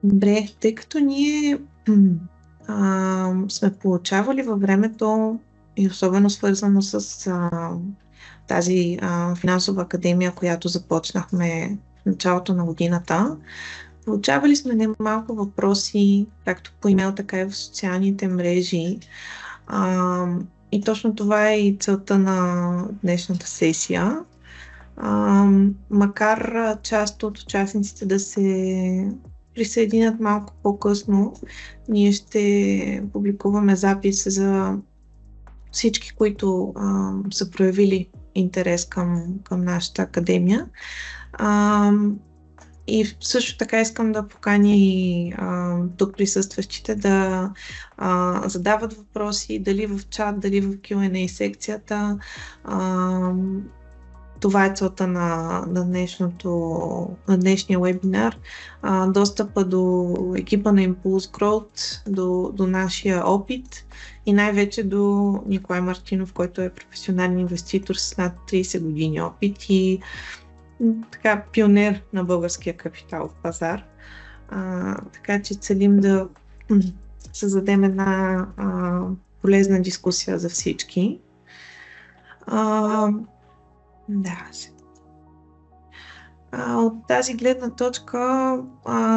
Добре, тъй като ние сме получавали във времето и особено свързано с тази финансова академия, която започнахме в началото на годината, получавали сме немалко въпроси, както по имейл, така и в социалните мрежи. А, и точно това е и целта на днешната сесия. А, Макар част от участниците да се присъединят малко по-късно, ние ще публикуваме запис за всички, които са проявили интерес към нашата академия. А, и също така искам да поканя и тук присъстващите да задават въпроси, дали в чат, дали в Q&A секцията. Това е целта на днешния вебинар. Достъпа до екипа на Impulse Growth, до нашия опит и най-вече до Николай Мартинов, който е професионален инвеститор с над 30 години опит и така пионер на българския капиталов пазар. Така че целим да създадем една полезна дискусия за всички. Да. От тази гледна точка,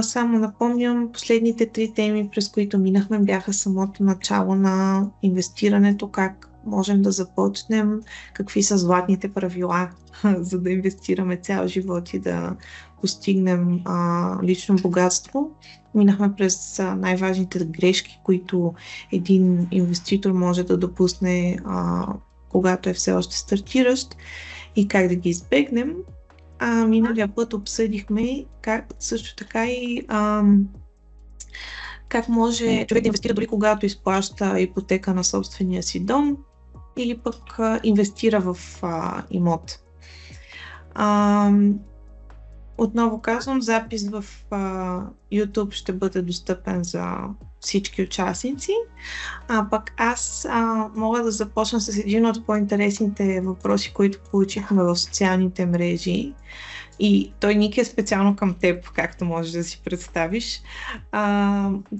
само напомням, последните 3 теми, през които минахме, бяха самото начало на инвестирането, как можем да започнем, какви са златните правила, за да инвестираме цял живот и да постигнем лично богатство. Минахме през най-важните грешки, които един инвеститор може да допусне, когато е все още стартиращ, и как да ги избегнем. Миналия път обсъдихме също така и как може човек да инвестира дори когато изплаща ипотека на собствения си дом или пък инвестира в имот. Отново казвам, запис в YouTube ще бъде достъпен за всички участници. Пък аз мога да започна с един от по-интересните въпроси, които получихме в социалните мрежи. И той, Ник, е специално към теб, както можеш да си представиш.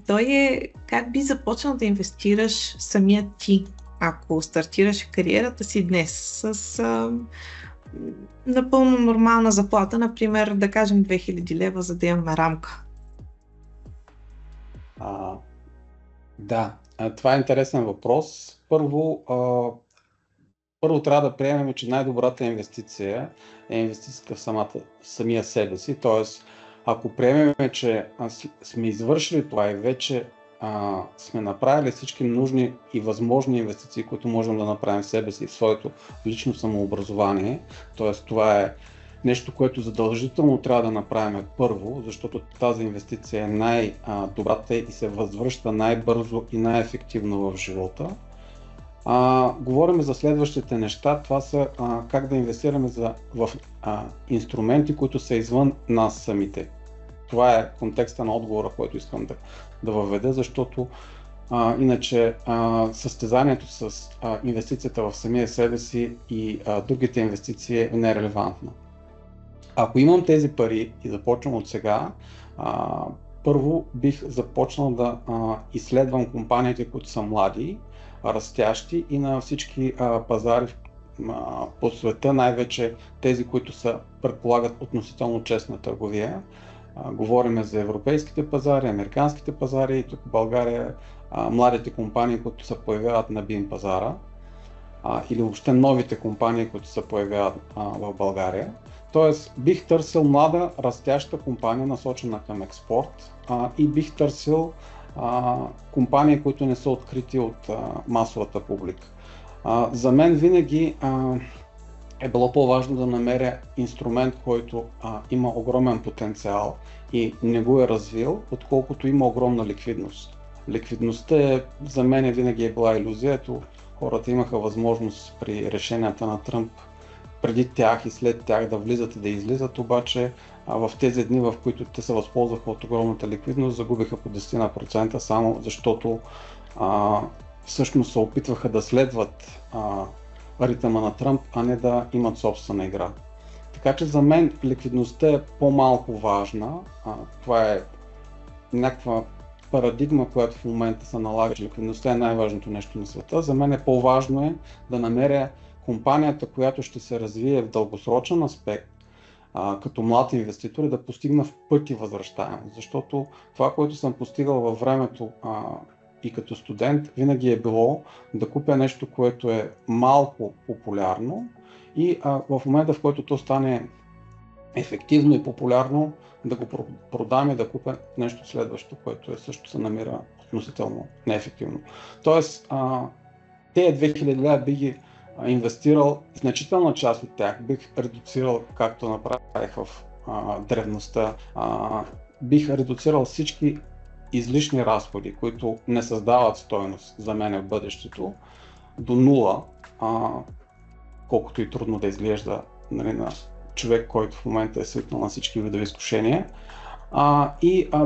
Той е как би започнал да инвестираш самият ти, ако стартираш кариерата си днес с напълно нормална заплата, например, да кажем 2000 лева, за да имаме рамка. Да, това е интересен въпрос. Първо трябва да приемем, че най-добрата инвестиция е инвестицията в самия себе си. Тоест, ако приемем, че сме извършили това и вече сме направили всички нужни и възможни инвестиции, които можем да направим в себе си, в своето лично самообразование, т.е. това е нещо, което задължително трябва да направим първо, защото тази инвестиция е най-добрата и се възвръща най-бързо и най-ефективно в живота. Говорим за следващите неща. Това са как да инвестираме в инструменти, които са извън нас самите. Това е контекста на отговора, който искам да въведа, защото иначе състезанието с инвестицията в самия себе си и другите инвестиции е нерелевантно. Ако имам тези пари и започвам от сега, първо бих започнал да изследвам компаниите, които са млади, растящи и на всички пазари по света, най-вече тези, които предполагат относително честна търговия. Говорим за европейските пазари, американските пазари и тук в България младите компании, които се появяват на BIM пазара или въобще новите компании, които се появяват в България. Тоест бих търсил млада, растяща компания, насочена към експорт и бих търсил компании, които не са открити от масовата публика. За мен винаги е било по-важно да намеря инструмент, който има огромен потенциал и не го е развил, отколкото има огромна ликвидност. Ликвидността за мен винаги е била илюзия. Ето, хората имаха възможност при решенията на Тръмп преди тях и след тях да влизат и да излизат, обаче в тези дни, в които те се възползваха от огромната ликвидност, загубиха по 10% само защото всъщност се опитваха да следват ритъма на Тръмп, а не да имат собствена игра. Така че за мен ликвидността е по-малко важна. Това е някаква парадигма, която в момента се налага, че ликвидността е най-важното нещо на света. За мен по-важно е да намеря компанията, която ще се развие в дългосрочен аспект, като млад инвеститор, да постигна в пъти възвръщаемост. Защото това, което съм постигал във времето и като студент, винаги е било да купя нещо, което е малко популярно и в момента, в който то стане ефективно и популярно, да го продам и да купя нещо следващо, което също се намира относително неефективно. Тоест, тези 2000 лева би ги инвестирал, значителна част от тях бих редуцирал, както направих в древността, бих редуцирал всички излишни разходи, които не създават стойност за мен в бъдещето, до нула, колкото и трудно да изглежда, нали, на човек, който в момента е свикнал на всички видове изкушения.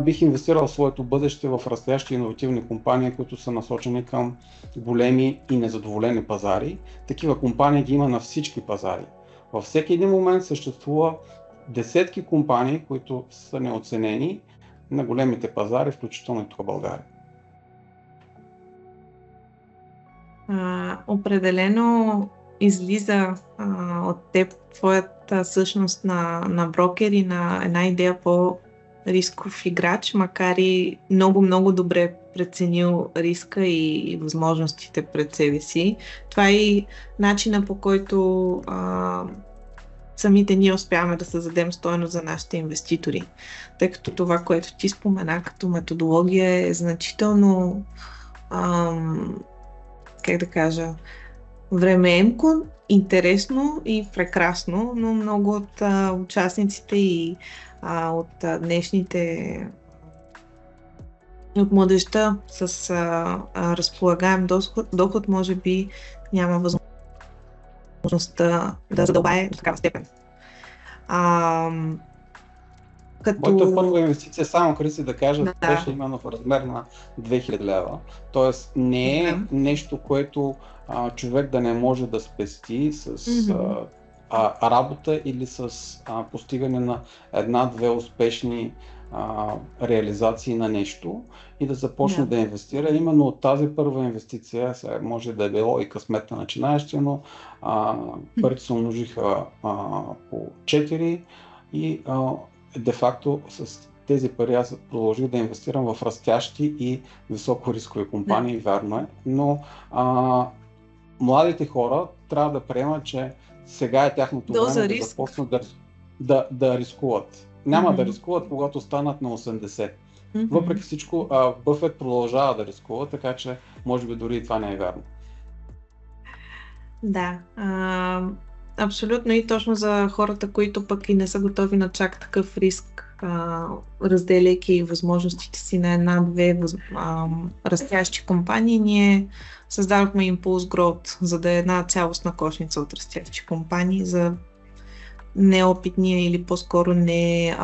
Бих инвестирал своето бъдеще в растящи иновативни компании, които са насочени към големи и незадоволени пазари. Такива компании ги има на всички пазари. Във всеки един момент съществува десетки компании, които са неоценени на големите пазари, включително и тук в България. Определено излиза от теб твоята същност на брокер и на една идея по-рисков играч, макар и много добре преценил риска и възможностите пред себе си. Това е и начина, по който самите ние успяваме да създадем стойност за нашите инвеститори. Тъй като това, което ти спомена като методология, е значително как да кажа, времеемко, интересно и прекрасно, но много от участниците и от днешните от младежта с разполагаем доход може би няма възможността да задълбае до такава степен. Моята първа инвестиция, само Криси да кажа, беше именно в размер на 2000 лева. Тоест не е нещо, което човек да не може да спести с работа или с постигане на една-две успешни реализации на нещо и да започне да инвестира. Именно от тази първа инвестиция, може да е било и късмет на начинаещия, но парите се умножиха по 4 и де-факто с тези пари аз продължих да инвестирам в растящи и високо рискови компании, вярно е, но младите хора трябва да приемат, че сега е тяхното време да започнат да рискуват. Няма да рискуват, когато станат на 80. Въпреки всичко, Бъфет продължава да рискува, така че може би дори и това не е вярно. Да, абсолютно, и точно за хората, които пък и не са готови на чак такъв риск, разделяйки възможностите си на една-две растящи компании, ние създадохме Impulse Growth, за да е една цялостна кошница от растящи компании за неопитния или по-скоро не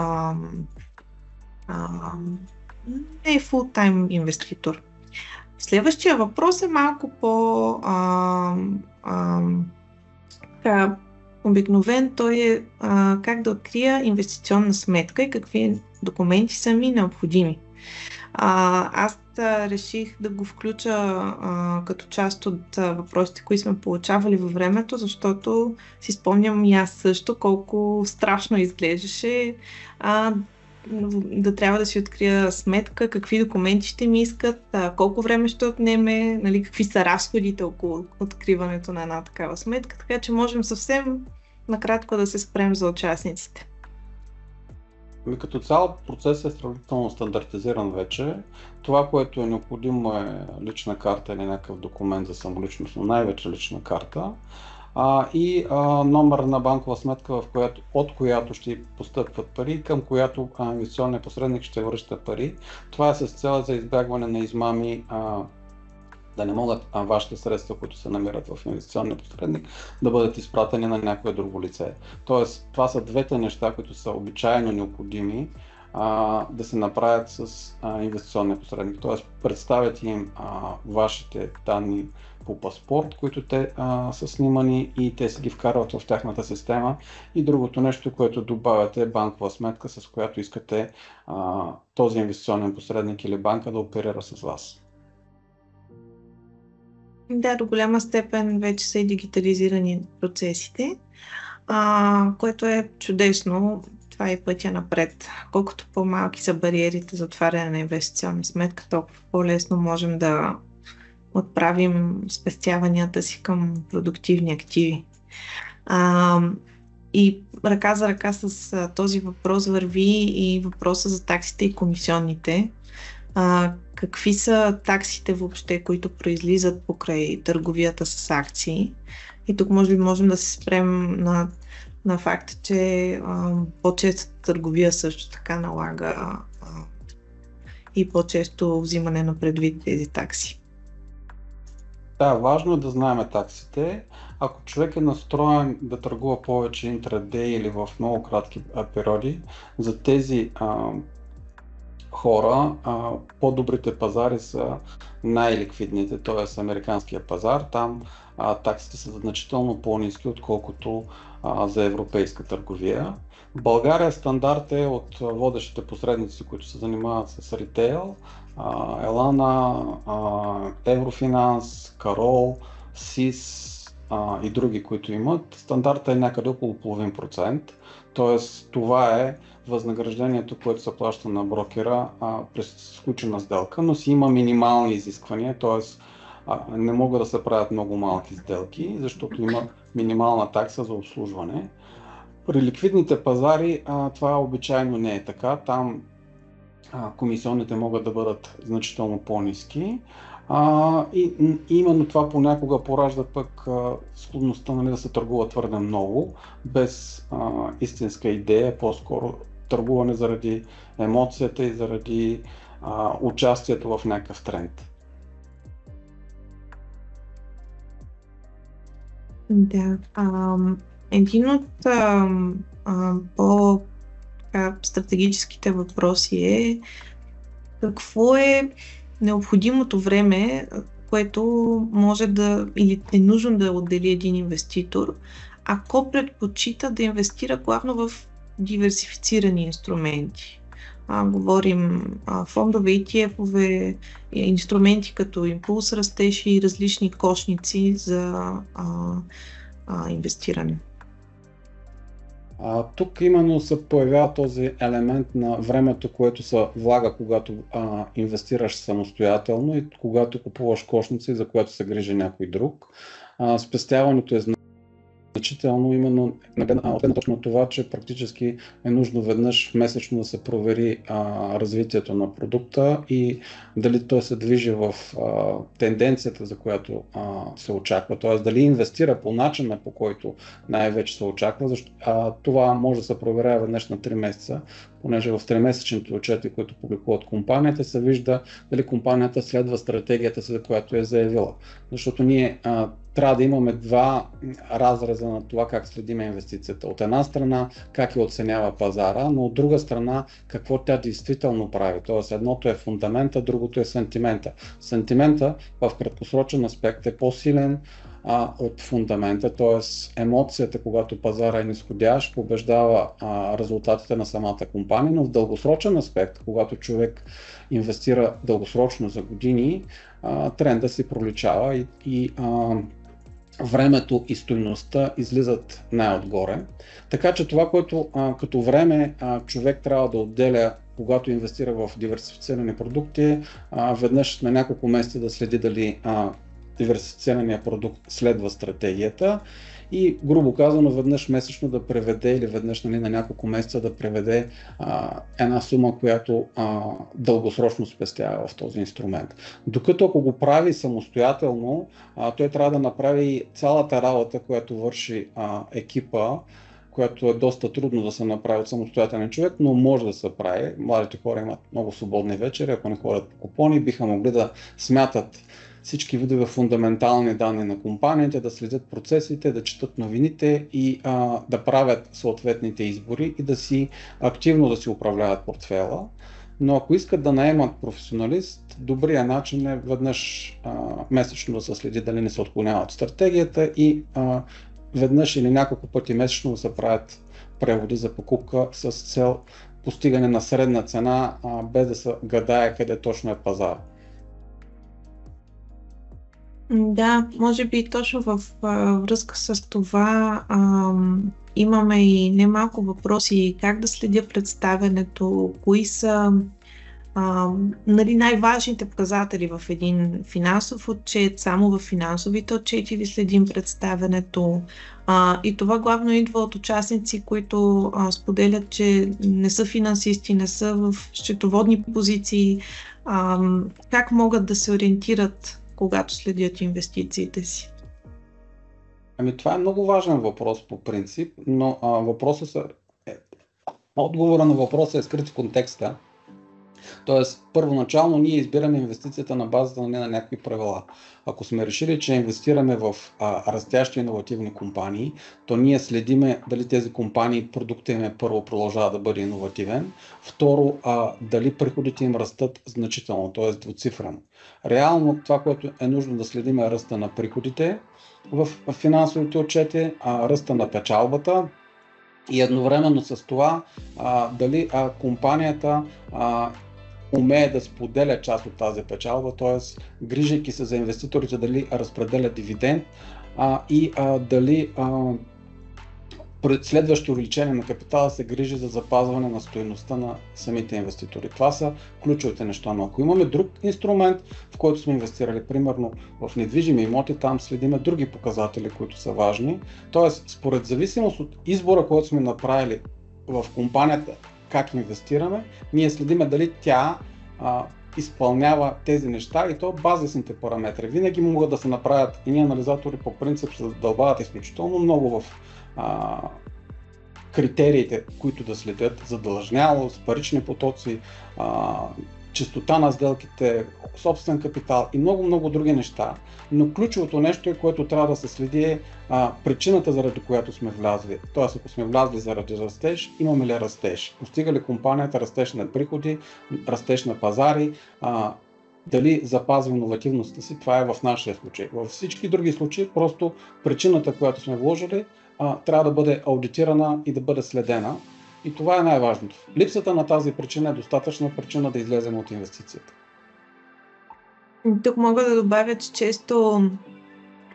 фултайм инвеститор. Следващия въпрос е малко обикновен. Той е как да открия инвестиционна сметка и какви документи са ми необходими. Аз реших да го включа като част от въпросите, които сме получавали във времето, защото си спомням и аз също колко страшно изглеждаше да трябва да си открия сметка, какви документи ще ми искат, колко време ще отнеме, нали, какви са разходите около откриването на една такава сметка, така че можем съвсем накратко да се спрем за участниците. Като цяло процесът е сравнително стандартизиран вече. Това, което е необходимо, е лична карта или някакъв документ за самоличност, но най-вече лична карта и номер на банкова сметка, от която ще постъпват пари, към която инвестиционният посредник ще връща пари. Това е с цел за избягване на измами, да не могат вашите средства, които се намират в инвестиционния посредник, да бъдат изпратени на някое друго лице. Тоест, това са двете неща, които са обичайно необходими да се направят с инвестиционния посредник. Т.е. представят им вашите данни по паспорт, които те са снимани и те си ги вкарват в тяхната система. И другото нещо, което добавяте е банкова сметка, с която искате този инвестиционен посредник или банка да оперира с вас. Да, до голяма степен вече са и дигитализирани процесите, което е чудесно. Това е пътя напред. Колкото по-малки са бариерите за отваряне на инвестиционна сметка, толкова по-лесно можем да отправим спестяванията си към продуктивни активи. И ръка за ръка с този въпрос върви и въпроса за таксите и комисионните. Какви са таксите въобще, които произлизат покрай търговията с акции? И тук може би можем да се спрем на факта, че по-често търговия също така налага и по-често взимане на предвид тези такси. Да, важно е да знаем таксите. Ако човек е настроен да търгува повече интрадей или в много кратки периоди, за тези хора по-добрите пазари са най-ликвидните, т.е. американския пазар. Там таксите са значително по-ниски, отколкото за европейска търговия. В България стандарт е от водещите посредници, които се занимават с ритейл, Елана, Еврофинанс, Карол, СИС и други, които имат. Стандартът е някъде около 0,5%. Т.е. това е възнаграждението, което се плаща на брокера през сключена сделка, но си има минимални изисквания, т.е. не могат да се правят много малки сделки, защото има минимална такса за обслужване. При ликвидните пазари това обичайно не е така. Там комисионните могат да бъдат значително по-ниски. И именно това понякога поражда пък склонността да се търгува твърде много, без истинска идея, по-скоро търгуване заради емоцията и заради участието в някакъв тренд. Да. Един от по-стратегическите въпроси е какво е необходимото време, което може да или е нужно да отдели един инвеститор, ако предпочита да инвестира главно в диверсифицирани инструменти. Говорим фондове, ETF-ове, инструменти като импулс, растеж и различни кошници за инвестиране. Тук именно се появява този елемент на времето, което се влага, когато инвестираш самостоятелно и когато купуваш кошници, за което се грижи някой друг. Спестяването е значително именно от гледна точка на това, че практически е нужно веднъж месечно да се провери развитието на продукта и дали той се движи в тенденцията, за която се очаква, т.е. дали инвестира по начина, по който най-вече се очаква. Това може да се проверява веднъж на 3 месеца, понеже в 3-месечните отчети, които публикуват компанията, се вижда дали компанията следва стратегията си, за която е заявила. Защото ние трябва да имаме два разреза на това как следим инвестицията. От една страна как я оценява пазара, но от друга страна какво тя действително прави. Тоест едното е фундамента, другото е сантимента. Сантимента в краткосрочен аспект е по-силен от фундамента, т.е. емоцията, когато пазара е нисходящ, побеждава резултатите на самата компания, но в дългосрочен аспект, когато човек инвестира дългосрочно за години, тренда си проличава и времето и стойността излизат най-отгоре. Така че това, което като време човек трябва да отделя, когато инвестира в диверсифицирани продукти, веднъж на няколко месеца да следи дали диверсифицирания продукт следва стратегията и, грубо казано, веднъж месечно да преведе или веднъж на няколко месеца да преведе една сума, която дългосрочно спестява в този инструмент. Докато ако го прави самостоятелно, той трябва да направи цялата работа, която върши екипа, което е доста трудно да се направи от самостоятелен човек, но може да се прави. Младите хора имат много свободни вечери, ако не ходят по купони, биха могли да смятат всички видове фундаментални данни на компаниите, да следят процесите, да четат новините и да правят съответните избори и да си активно да си управляват портфела. Но ако искат да наемат професионалист, добрият начин е веднъж месечно да се следи дали не се отклоняват от стратегията и веднъж или няколко пъти месечно да се правят преводи за покупка с цел постигане на средна цена, без да се гадае къде точно е пазар. Да, може би точно в връзка с това имаме и немалко въпроси как да следя представянето, кои са нали, най-важните показатели в един финансов отчет, само в финансовите отчети ли следим представянето. И това главно идва от участници, които споделят, че не са финансисти, не са в счетоводни позиции. Как могат да се ориентират, когато следят инвестициите си? Това е много важен въпрос по принцип, но отговора на въпроса е скрит в контекста. Тоест, първоначално ние избираме инвестицията на базата на някакви правила. Ако сме решили, че инвестираме в растящи иновативни компании, то ние следиме дали тези компании, продуктът им първо продължава да бъде иновативен, второ, дали приходите им растат значително, т.е. двуцифрено. Реално това, което е нужно да следим е ръста на приходите в финансовите отчети, ръста на печалбата и едновременно с това дали компанията умее да споделя част от тази печалба, т.е. грижайки се за инвеститорите дали разпределя дивиденд и дали пред следващо увеличение на капитала се грижи за запазване на стойността на самите инвеститори. Това са ключовите неща. Но ако имаме друг инструмент, в който сме инвестирали, примерно в недвижими имоти, там следиме други показатели, които са важни. Тоест, според зависимост от избора, който сме направили в компанията, как инвестираме, ние следиме дали тя изпълнява тези неща и то базисните параметри. Винаги могат да се направят и анализатори по принцип се задълбават изключително много в критериите, които да следят задлъжнялост, парични потоци, честота на сделките, собствен капитал и много други неща. Но ключовото нещо, което трябва да се следи е причината, заради която сме влязли. Тоест, ако сме влязли заради растеж, имаме ли растеж? Постига ли компанията растеж на приходи, растеж на пазари, дали запазва иновативността си, това е в нашия случай. Във всички други случаи, просто причината, която сме вложили, трябва да бъде аудитирана и да бъде следена. И това е най-важното. Липсата на тази причина е достатъчна причина да излезем от инвестицията. Тук мога да добавя, че често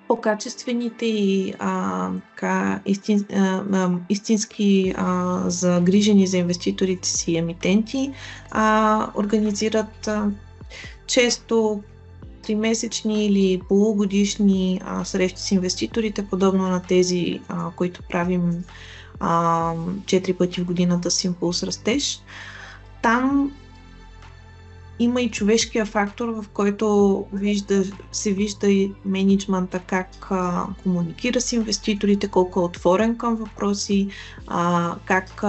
по-качествените и истински загрижени за инвеститорите си емитенти организират често тримесечни или полугодишни срещи с инвеститорите, подобно на тези, които правим 4 пъти в годината с Импулс Растеж. Там има и човешкия фактор, в който се вижда и мениджмънта как комуникира с инвеститорите, колко е отворен към въпроси, как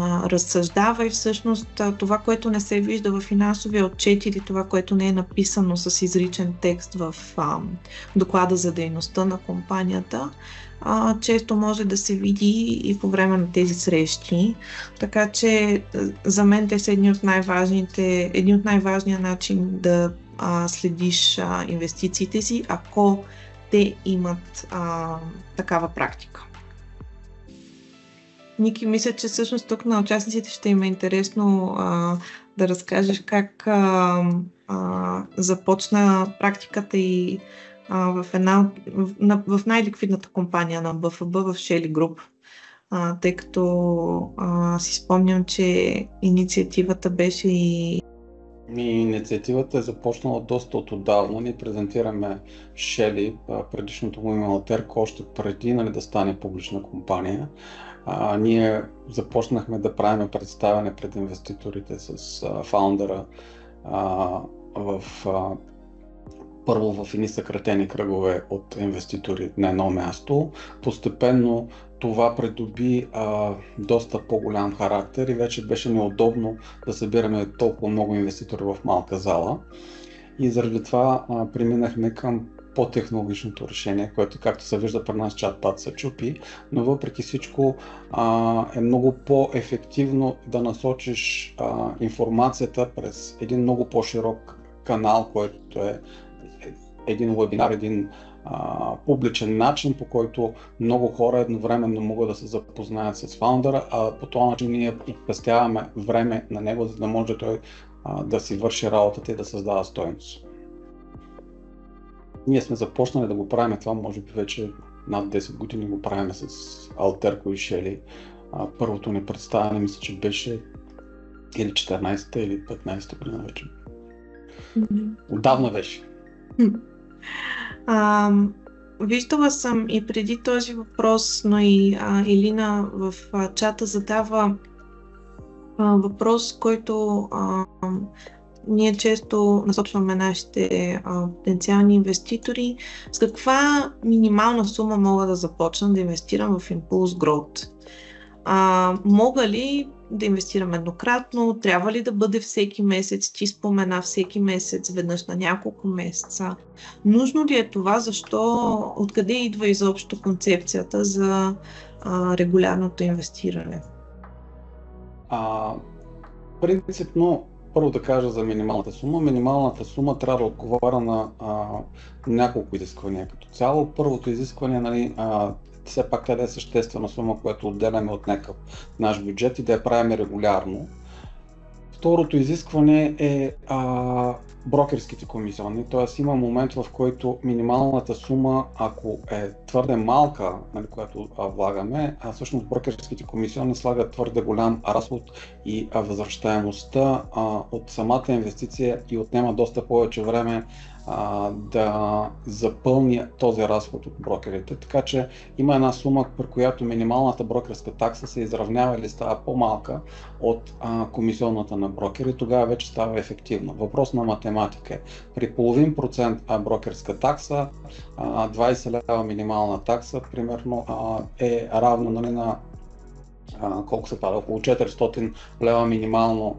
разсъждава и всъщност това, което не се вижда в финансовия отчет или това, което не е написано с изричен текст в доклада за дейността на компанията, често може да се види и по време на тези срещи. Така че за мен те са един от най-важния начин да следиш инвестициите си, ако те имат такава практика. Ники, мисля, че всъщност тук на участниците ще им е интересно да разкажеш как започна практиката и в най-ликвидната компания на БФБ, в Shelly Group, тъй като си спомням, че инициативата беше и... Инициативата е започнала доста отдавна. Ние презентираме Shelly, предишното му име Алтерко, още преди да стане публична компания. Ние започнахме да правим представяне пред инвеститорите с фаундъра първо в едни съкратени кръгове от инвеститори на едно място. Постепенно това придоби доста по-голям характер и вече беше неудобно да събираме толкова много инвеститори в малка зала. и заради това преминахме към по-технологичното решение, което, както се вижда при нас, чатбот се чупи, но въпреки всичко е много по-ефективно да насочиш информацията през един много по-широк канал, който е един вебинар, един публичен начин, по който много хора едновременно могат да се запознаят с фаундъра, а по този начин ние спестяваме време на него, за да може той да си върши работата и да създава стойност. Ние сме започнали да го правим това, може би вече над 10 години го правим с Алтерко и Шели. Първото ни представяне, мисля, че беше или 14-та, или 15-та година вече. Отдавна беше. Виждала съм и преди този въпрос, но и Елина в чата задава въпрос, който ние често насочваме нашите потенциални инвеститори. С каква минимална сума мога да започна да инвестирам в Impulse Growth? Мога ли да инвестирам еднократно? Трябва ли да бъде всеки месец? Ти спомена всеки месец, веднъж на няколко месеца. Нужно ли е това? Защо? Откъде идва изобщо концепцията за регулярното инвестиране? Принципно, първо да кажа за минималната сума. Минималната сума трябва да отговаря на няколко изисквания като цяло. Първото изискване, нали, все пак да е съществена сума, която отделяме от някакъв наш бюджет и да я правим регулярно. Второто изискване е брокерските комисионни, т.е. има момент, в който минималната сума, ако е твърде малка, нали, която влагаме, всъщност брокерските комисионни слагат твърде голям разход и възвръщаемостта от самата инвестиция и отнема доста повече време да запълни този разход от брокерите. Така че има една сума, при която минималната брокерска такса се изравнява или става по-малка от комисионната на брокери, тогава вече става ефективно. Въпрос на математика е. При половин процент брокерска такса, 20 лева минимална такса, примерно е равно, нали, на колко се пада? Около 400 лева минимално,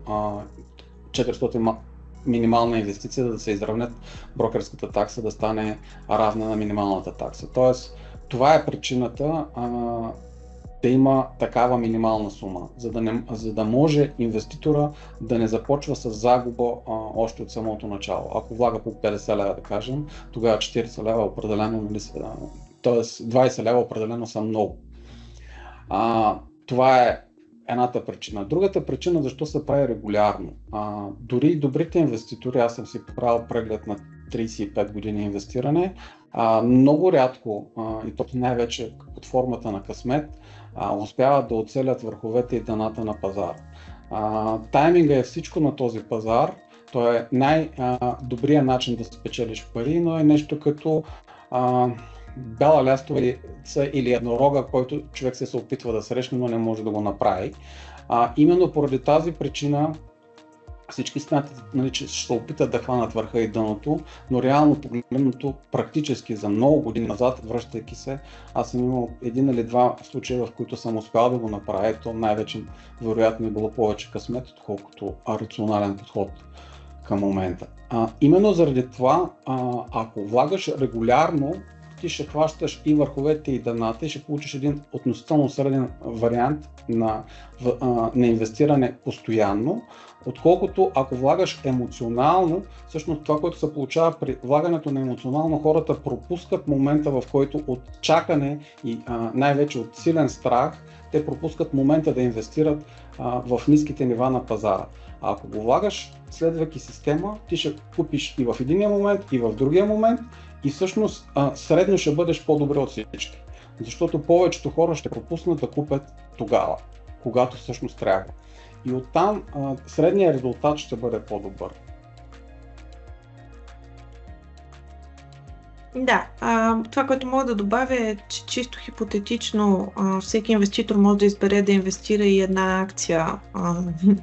400 минимална инвестиция, да се изравнят брокерската такса да стане равна на минималната такса. Тоест, това е причината да има такава минимална сума, за да може инвеститора да не започва с загуба още от самото начало. Ако влага по 50 лева, да кажем, тогава 40 лева определено, т.е. 20 лева определено са много. Това е едната причина. Другата причина, защо се прави регулярно. Дори добрите инвеститори, аз съм си правил преглед на 35 години инвестиране, много рядко, и то най-вече под формата на късмет, успяват да оцелят върховете и дъната на пазара. Тайминга е всичко на този пазар. Той е най-добрият начин да спечелиш пари, но е нещо като бяла лястовица или еднорога, който човек се опитва да срещне, но не може да го направи. Именно поради тази причина всички смятат, нали, че ще се опитат да хванат върха и дъното, но реално погледнато практически за много години назад, връщайки се, аз съм имал един или два случая, в които съм успял да го направя, то най-вече вероятно е било повече късмет, отколкото рационален подход към момента. Именно заради това, ако влагаш регулярно, ти ще хващаш и върховете и дъната и ще получиш един относително среден вариант на инвестиране постоянно, отколкото ако влагаш емоционално, всъщност това, което се получава при влагането на емоционално, хората пропускат момента, в който от чакане и най-вече от силен страх, те пропускат момента да инвестират в ниските нива на пазара. А ако го влагаш следвайки система, ти ще купиш и в единия момент, и в другия момент, и всъщност средно ще бъдеш по-добре от всички. Защото повечето хора ще пропуснат да купят тогава, когато всъщност трябва. И оттам средният резултат ще бъде по-добър. Да, това, което мога да добавя е, че чисто хипотетично всеки инвеститор може да избере да инвестира и една акция.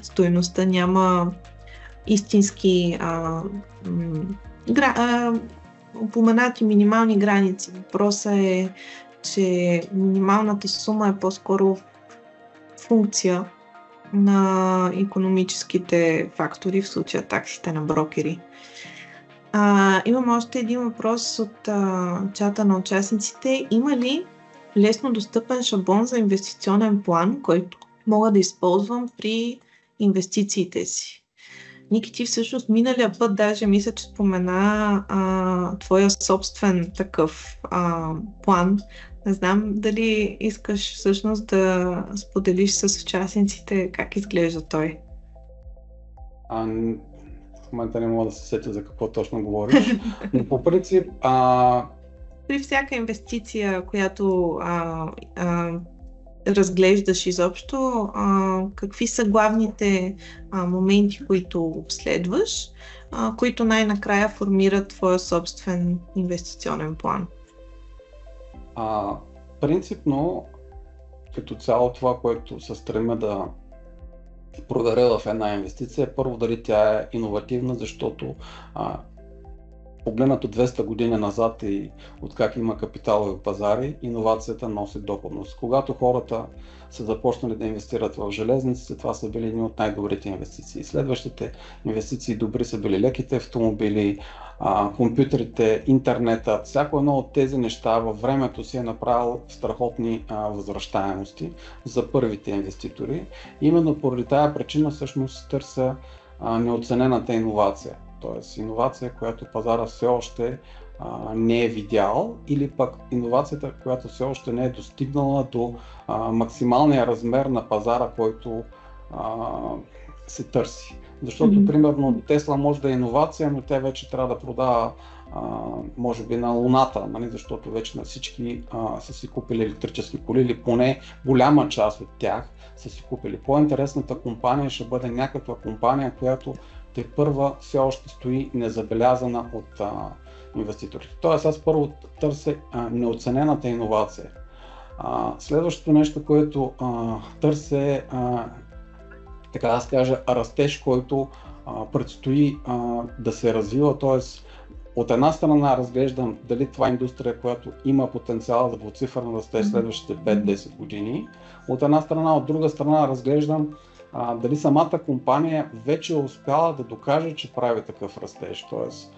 Стойността няма истински упоменати минимални граници. Въпросът е, че минималната сума е по-скоро функция на икономическите фактори, в случая таксите на брокери. Имам още един въпрос от чата на участниците. Има ли лесно достъпен шаблон за инвестиционен план, който мога да използвам при инвестициите си? Ники, ти всъщност миналия път даже мисля, че спомена твоя собствен такъв план. Не знам дали искаш всъщност да споделиш с участниците как изглежда той. В момента не мога да се сетя за какво точно говориш, но по принцип при всяка инвестиция, която разглеждаш изобщо, какви са главните моменти, които обследваш, които най-накрая формират твоя собствен инвестиционен план? Принципно, като цяло това, което се стремя да проверя в една инвестиция, е първо дали тя е иновативна, защото погледнато 200 години назад и от как има капиталови пазари, иновацията носи доходност. Когато хората са започнали да инвестират в железниците, това са били едни от най-добрите инвестиции. Следващите инвестиции добри са били леките автомобили, компютрите, интернета. Всяко едно от тези неща във времето си е направил страхотни възвръщаемости за първите инвеститори. Именно поради тая причина всъщност търся неоценената иновация. Т.е. иновация, която пазара все още не е видял, или пък иновацията, която все още не е достигнала до максималния размер на пазара, който се търси. Защото, примерно, Тесла може да е иновация, но тя вече трябва да продава може би на Луната, нали? Защото вече на всички са си купили електрически коли, или поне голяма част от тях са си купили. По-интересната компания ще бъде някаква компания, която първа все още стои незабелязана от инвеститорите. Тоест аз първо търся неоценената иновация. Следващото нещо, което търся е, така да се каже, растеж, който предстои да се развива. Тоест, от една страна разглеждам дали това е индустрия, която има потенциал за двуцифърен растеж следващите 5-10 години. От една страна, от друга страна разглеждам дали самата компания вече е успяла да докаже, че прави такъв растеж. Тоест,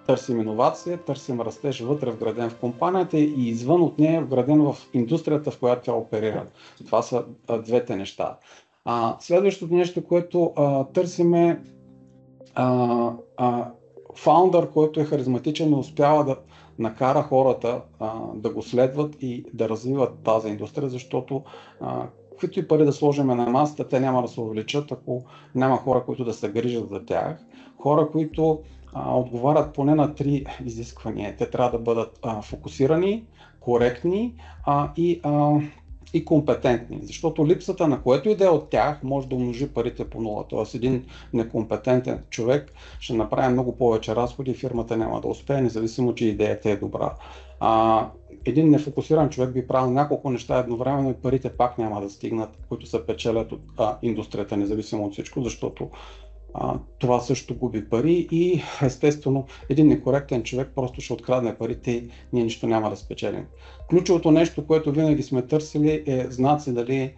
търсим иновация, търсим растеж вътре вграден в компанията и извън от нея вграден в индустрията, в която тя оперира. Това са двете неща. Следващото нещо, което търсим е фаундър, който е харизматичен и успява да накара хората да го следват и да развиват тази индустрия, защото каквито и пари да сложим на масата, те няма да се увеличат, ако няма хора, които да се грижат за тях. Хора, които отговарят поне на 3 изисквания. Те трябва да бъдат фокусирани, коректни и компетентни. Защото липсата на което и да е от тях може да умножи парите по нула. Тоест един некомпетентен човек ще направи много повече разходи и фирмата няма да успее, независимо, че идеята е добра. Един нефокусиран човек би правил няколко неща едновременно и парите пак няма да стигнат, които се печелят от индустрията, независимо от всичко, защото това също губи пари и естествено един некоректен човек просто ще открадне парите и ние нищо няма да спечелим. Ключовото нещо, което винаги сме търсили е знаци дали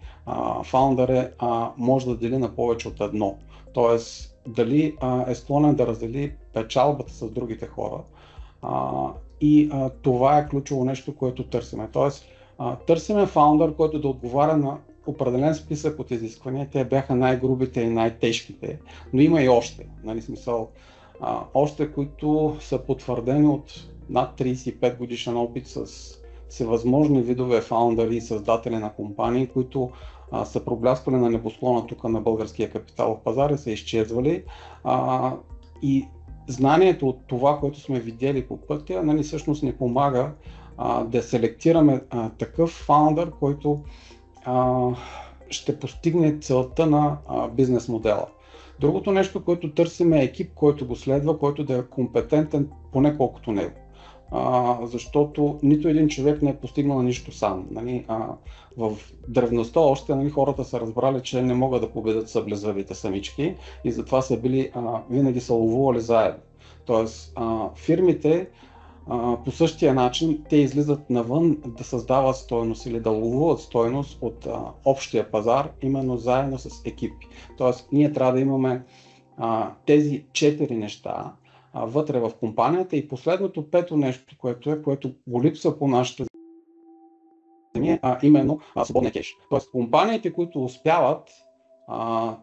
фаундър може да дели на повече от едно. Тоест дали е склонен да раздели печалбата с другите хора. Това е ключово нещо, което търсиме. Тоест, търсиме фаундър, който да отговаря на определен списък от изисквания. Те бяха най-грубите и най-тежките, но има и още. Нали, смисъл, още, които са потвърдени от над 35 годишен опит с всевъзможни видове фаундъри и създатели на компании, които са проблясквали на небосклона тук на българския капиталов пазар и са изчезвали. И знанието от това, което сме видели по пътя, нали, всъщност ни помага да селектираме такъв фаундър, който ще постигне целта на бизнес модела. Другото нещо, което търсим е екип, който го следва, който да е компетентен поне колкото него. Защото нито един човек не е постигнал нищо сам. Нали? В древността още, нали, хората са разбрали, че не могат да победят съблезавите самички и затова са били, винаги са ловували заедно. Тоест фирмите по същия начин те излизат навън да създават стойност или да ловуват стойност от общия пазар, именно заедно с екипи. Тоест ние трябва да имаме тези 4 неща, вътре в компанията. И последното, пето нещо, което го липсва по нашата земя, именно свободния кеш. Тоест компаниите, които успяват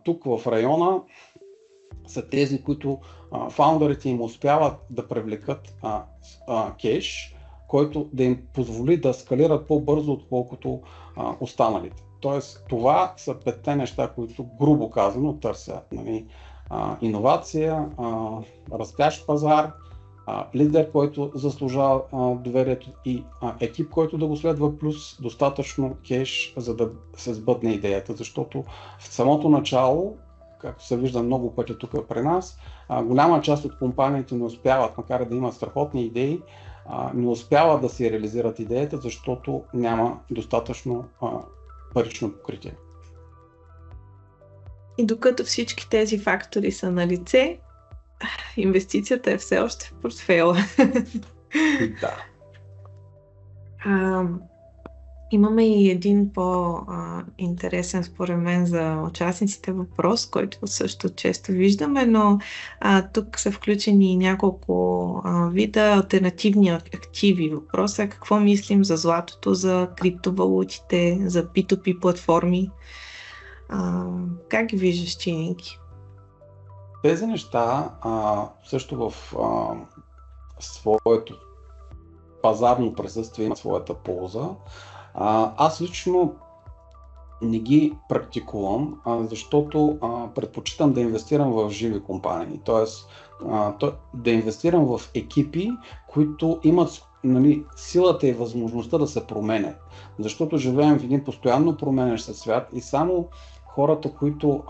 тук в района, са тези, които фаундърите им успяват да привлекат кеш, който да им позволи да скалират по-бързо, отколкото останалите. Тоест, това са петте неща, които грубо казано търсят. Нали? Иновация, растящ пазар, лидер, който заслужава доверието и екип, който да го следва, плюс достатъчно кеш, за да се сбъдне идеята. Защото в самото начало, както се вижда много пъти тук при нас, голяма част от компаниите не успяват, макар да имат страхотни идеи, не успяват да си реализират идеята, защото няма достатъчно парично покритие. И докато всички тези фактори са на лице, инвестицията е все още в портфейла. Да. Имаме и един по-интересен според мен за участниците въпрос, който също често виждаме, но тук са включени няколко вида алтернативни активи. Въпросът е какво мислим за златото, за криптовалутите, за P2P платформи. Как ги виждаш ти, Ники? Тези неща също в своето пазарно присъствие имат своята полза. Аз лично не ги практикувам, защото предпочитам да инвестирам в живи компании, т.е. да инвестирам в екипи, които имат силата и възможността да се променят. Защото живеем в един постоянно променящ се свят и само хората, които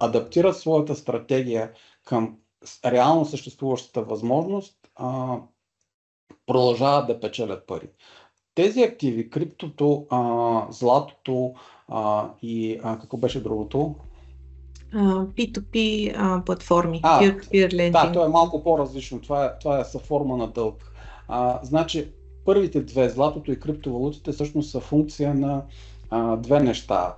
адаптират своята стратегия към реално съществуващата възможност, продължават да печелят пари. Тези активи, криптото, златото и какво беше другото? P2P платформи, peer-to-peer lending. Да, то е малко по-различно. Това е форма на дълг. Значи, първите две, златото и криптовалутите, всъщност са функция на две неща.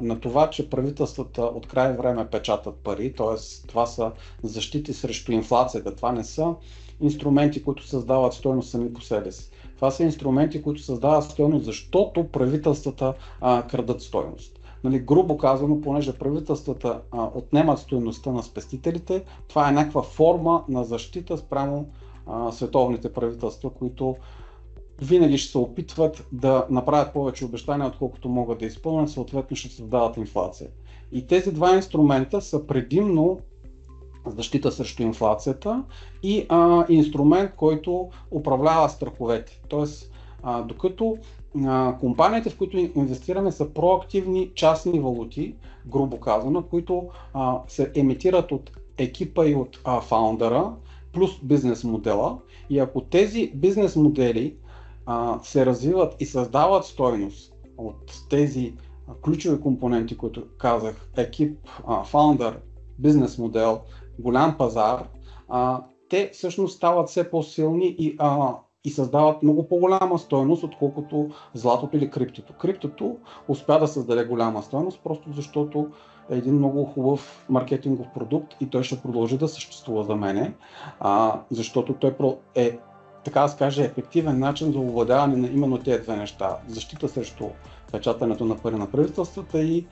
На това, че правителствата от край време печатат пари, т.е. това са защити срещу инфлацията. Това не са инструменти, които създават стойност сами по себе си. Това са инструменти, които създават стойност, защото правителствата крадат стойност. Грубо казано, понеже правителствата отнемат стойността на спестителите, това е някаква форма на защита спрямо световните правителства, които винаги ще се опитват да направят повече обещания, отколкото могат да изпълнят, съответно ще създават инфлация. И тези два инструмента са предимно защита срещу инфлацията и инструмент, който управлява страховете. Тоест, докато компаниите, в които инвестираме, са проактивни частни валути, грубо казано, които се емитират от екипа и от фаундъра, плюс бизнес модела. И ако тези бизнес модели се развиват и създават стойност от тези ключови компоненти, които казах, екип, фаундър, бизнес модел, голям пазар, те всъщност стават все по-силни и създават много по-голяма стойност, отколкото златото или криптото. Криптото успя да създаде голяма стойност, просто защото е един много хубав маркетингов продукт и той ще продължи да съществува за мене, защото той е, така да се каже, ефективен начин за овладяване на именно тези две неща. Защита срещу печатането на пари на правителствата и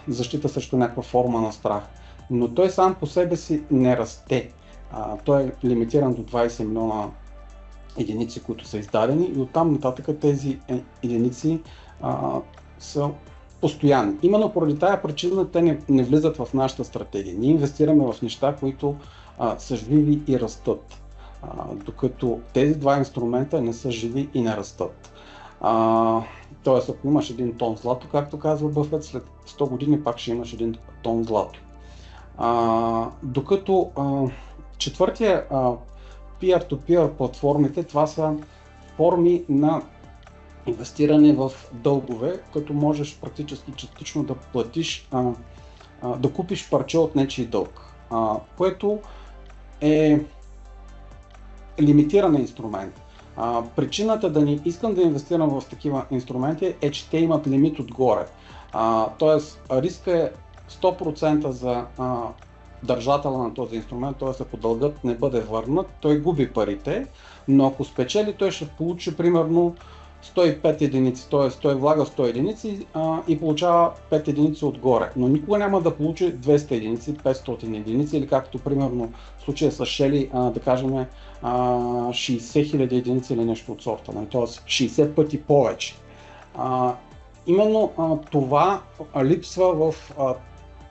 защита срещу някаква форма на страх. Но той сам по себе си не расте. Той е лимитиран до 20 милиона единици, които са издадени и оттам нататък тези единици са постоянни. Именно поради тая причина те не влизат в нашата стратегия. Ние инвестираме в неща, които са живи и растат. Докато тези два инструмента не са живи и не растат. Тоест, ако имаш 1 тон злато, както казва Бъфет, след 100 години пак ще имаш 1 тон злато. Докато четвъртия peer-to-peer платформите, това са форми на инвестиране в дългове, като можеш практически частично да платиш, да купиш парче от нечий дълг, което е лимитиран инструмент. Причината да не искам да инвестирам в такива инструменти е, че те имат лимит отгоре. Тоест риска е 100% за държателя на този инструмент, т.е. ако дългът не бъде върнат, той губи парите, но ако спечели, той ще получи примерно 105 единици, т.е. той влага 100 единици и получава 5 единици отгоре, но никога няма да получи 200 единици, 500 единици или както примерно в случая с Шели, да кажем 60 хиляди единици или нещо от сорта, т.е. 60 пъти повече. Именно това липсва в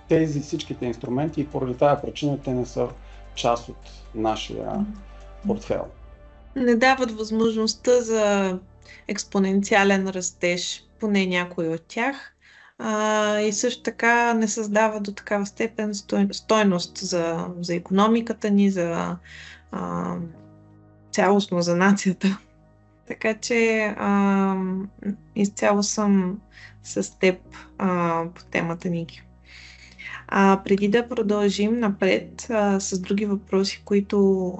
тези всичките инструменти и поради тази причина те не са част от нашия портфейл. Не дават възможността за експоненциален растеж, поне някой от тях. И също така не създава до такава степен стойност за икономиката ни, за цялостно за нацията. Така че изцяло съм с теб по темата, Ники. Преди да продължим напред с други въпроси, които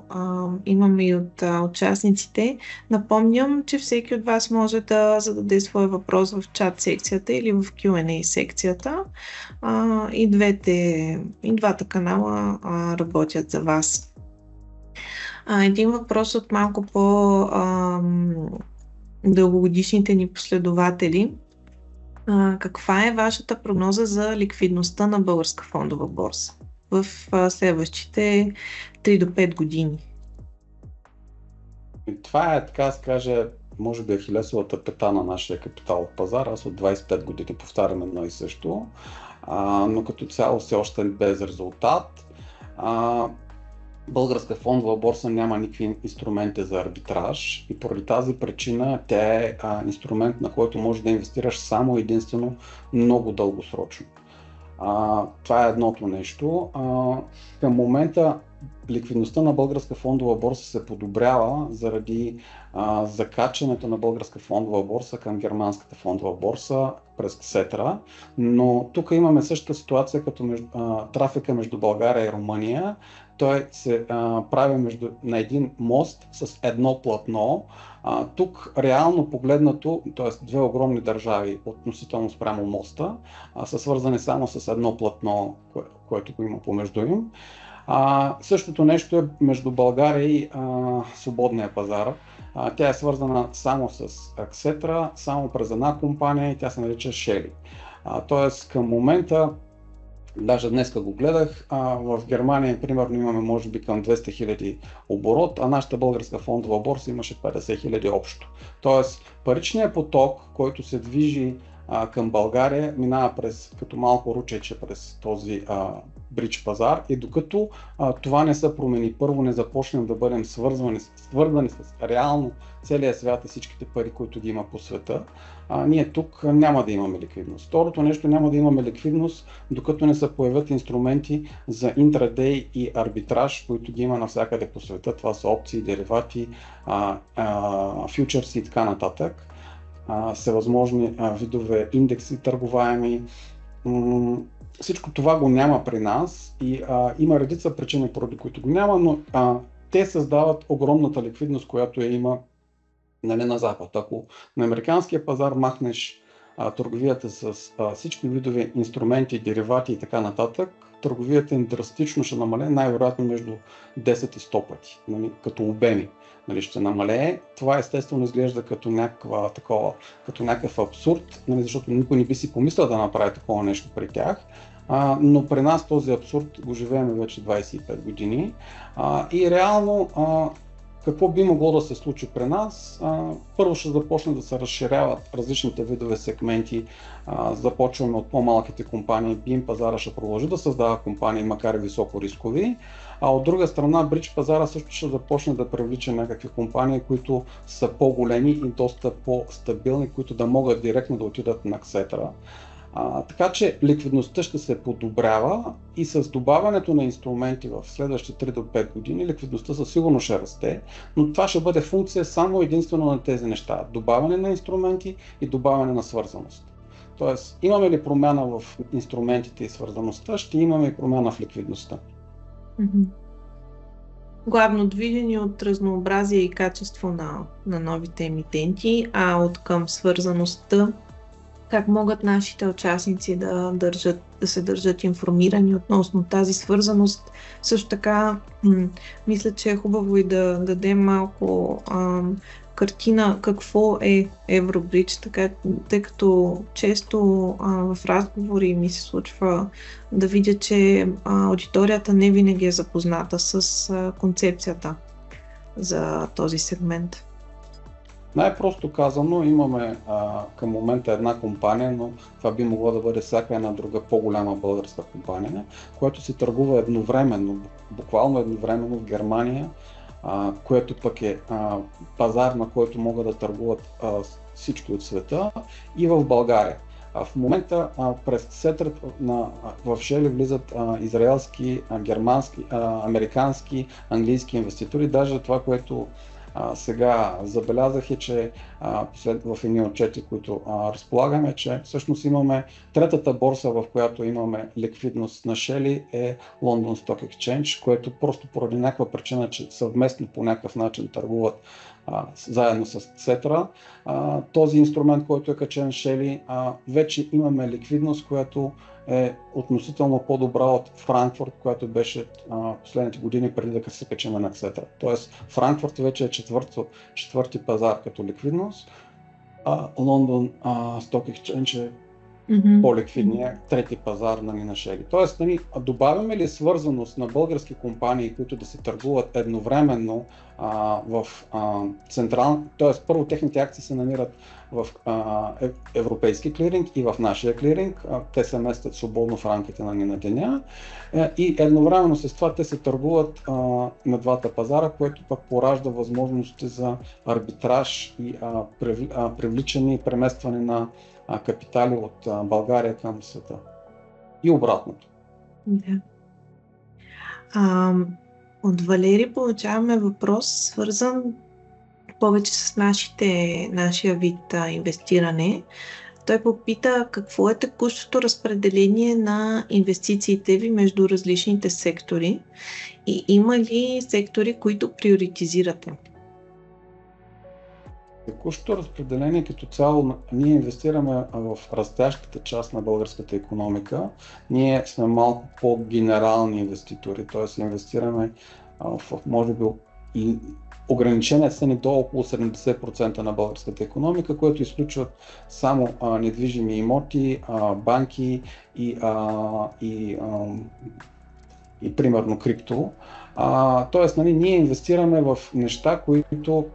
имаме и от участниците, напомням, че всеки от вас може да зададе своя въпрос в чат секцията или в Q&A секцията. И двата канала работят за вас. Един въпрос от малко по-дългогодишните ни последователи. Каква е вашата прогноза за ликвидността на Българска фондова борса в следващите 3 до 5 години? Това е, така да се каже, може би ахилесовата пета на нашия капиталов пазар. Аз от 25 години повтарям едно и също, но като цяло все още без резултат. Българска фондова борса няма никакви инструменти за арбитраж и поради тази причина тя е инструмент, на който можеш да инвестираш само единствено много дългосрочно. Това е едното нещо. Към момента ликвидността на Българска фондова борса се подобрява заради закачането на Българска фондова борса към германската фондова борса през Ксетра, но тук имаме същата ситуация като трафика между България и Румъния. Той се прави на един мост с едно платно. Тук реално погледнато, т.е. две огромни държави относително спрямо моста, са свързани само с едно платно, което го има помежду им. Същото нещо е между България и свободния пазар. Тя е свързана само с Ксетра, само през една компания и тя се нарича Шели. Тоест към момента, даже днеска го гледах, в Германия примерно имаме може би към 200 хиляди оборот, а нашата българска фондова борса имаше 50 хиляди общо. Тоест паричният поток, който се движи към България, минава като малко ручече през този бридж пазар и докато това не се промени, първо не започнем да бъдем свързани с реално целия свят и всичките пари, които ги има по света, ние тук няма да имаме ликвидност. Второто нещо, няма да имаме ликвидност, докато не се появят инструменти за интрадей и арбитраж, които ги има навсякъде по света. Това са опции, деривати, фьючерси и така нататък. Всевъзможни видове индекси търгуваеми. Всичко това го няма при нас и има редица причини, поради които го няма, но те създават огромната ликвидност, която има на Запад. Ако на американския пазар махнеш търговията с всички видове инструменти, деривати и така нататък, търговията им драстично ще намалее, най-вероятно между 10 и 100 пъти, като обеми. Ще намалее. Това естествено изглежда като някакъв абсурд, защото никой не би си помислял да направи такова нещо при тях. Но при нас този абсурд го живеем вече 25 години. И реално какво би могло да се случи при нас? Първо ще започне да се разширяват различните видове сегменти. Започваме от по-малките компании. BIM пазара ще продължи да създава компании, макар и високо рискови. А от друга страна, бридж пазара също ще започне да привлича някакви компании, които са по-големи и доста по-стабилни, които да могат директно да отидат на Ксетра. Така че ликвидността ще се подобрява и с добавянето на инструменти в следващите 3 до 5 години ликвидността със сигурност ще расте, но това ще бъде функция само единствено на тези неща. Добавяне на инструменти и добавяне на свързаност. Тоест, имаме ли промяна в инструментите и свързаността, ще имаме и промяна в ликвидността. Главно движени от разнообразие и качество на новите емитенти, а от към свързаността как могат нашите участници да се държат информирани относно тази свързаност. Също така, мисля, че е хубаво и да дадем малко картина какво е Евробридж, така, тъй като често в разговори ми се случва да видя, че аудиторията не винаги е запозната с концепцията за този сегмент. Най-просто казано, имаме към момента една компания, но това би могло да бъде всяка една друга по-голяма българска компания, която се търгува едновременно, буквално едновременно в Германия, което пък е пазар, на който могат да търгуват всички от света, и в България. В момента през сетрът в Шели влизат израелски, германски, американски, английски инвеститори. Даже това, което сега забелязах, е, че в едни отчети, които разполагаме, че всъщност имаме третата борса, в която имаме ликвидност на Шели, е London Stock Exchange, което просто поради някаква причина, че съвместно по някакъв начин търгуват заедно с Цетра. Този инструмент, който е качен Шели, вече имаме ликвидност, която е относително по-добра от Франкфурт, която беше последните години преди да се качим на Цетра. Тоест Франкфурт вече е четвърти пазар като ликвидност, а Лондон Stock Exchange е по-ликвидния трети пазар на Шели. Тоест, добавяме ли свързаност на български компании, които да се търгуват едновременно в централна, т.е. първо техните акции се намират в европейски клиринг и в нашия клиринг, те се местят свободно в рамките на деня и едновременно с това те се търгуват на двата пазара, което пък поражда възможности за арбитраж и привличане и преместване на капитали от България към света. И обратното. Да. От Валери получаваме въпрос, свързан повече с нашия вид инвестиране. Той попита какво е текущото разпределение на инвестициите ви между различните сектори и има ли сектори, които приоритизирате? Текущото разпределение като цяло, ние инвестираме в растящата част на българската икономика. Ние сме малко по-генерални инвеститори, т.е. инвестираме в, може би, и ограничения са ни до около 70% на българската икономика, което изключват само недвижими имоти, банки и примерно крипто. Тоест, ние инвестираме в неща, които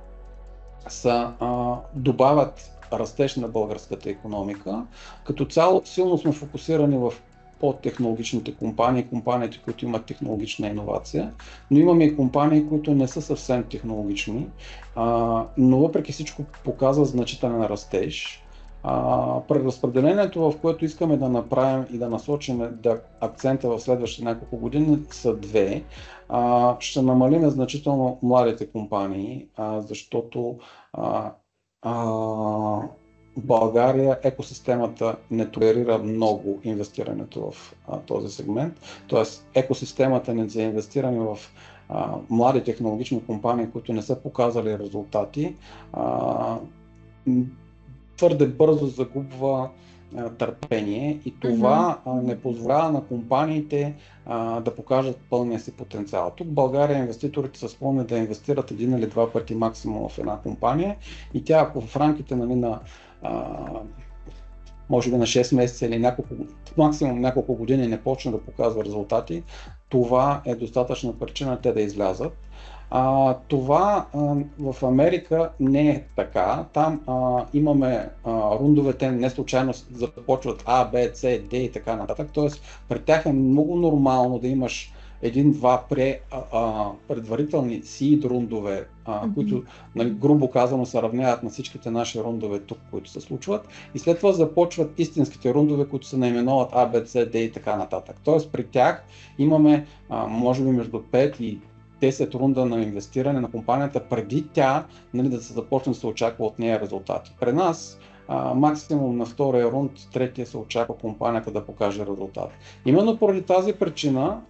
добавят растеж на българската икономика. Като цяло силно сме фокусирани в по-технологичните компании, компаниите, които имат технологична иновация, но имаме и компании, които не са съвсем технологични, но въпреки всичко показват значителен растеж. Преразпределението, в което искаме да направим и да насочим акцента в следващите няколко години, са две. Ще намалим значително младите компании, защото в България екосистемата не толерира много инвестирането в този сегмент. Тоест екосистемата ни за инвестиране в млади технологични компании, които не са показали резултати, твърде бързо загубва търпение и това не позволява на компаниите да покажат пълния си потенциал. Тук в България инвеститорите са склонни да инвестират един или два пъти максимум в една компания и тя, ако в рамките на може би на 6 месеца или максимум няколко години не почне да показва резултати, това е достатъчна причина те да излязат. Това в Америка не е така. Там имаме рундовете, не случайно започват А, Б, С, Д и така нататък. Тоест, при тях е много нормално да имаш един-два предварителни seed рундове, които, грубо казано, се равняват на всичките наши рундове тук, които се случват. И след това започват истинските рундове, които се наименуват А, Б, С, Д и така нататък. Тоест, при тях имаме, може би, между 5 и 10 рунда на инвестиране на компанията преди тя да се започне да се очаква от нея резултати. При нас максимум на втория рунд, третия се очаква компанията да покаже резултат. Именно поради тази причина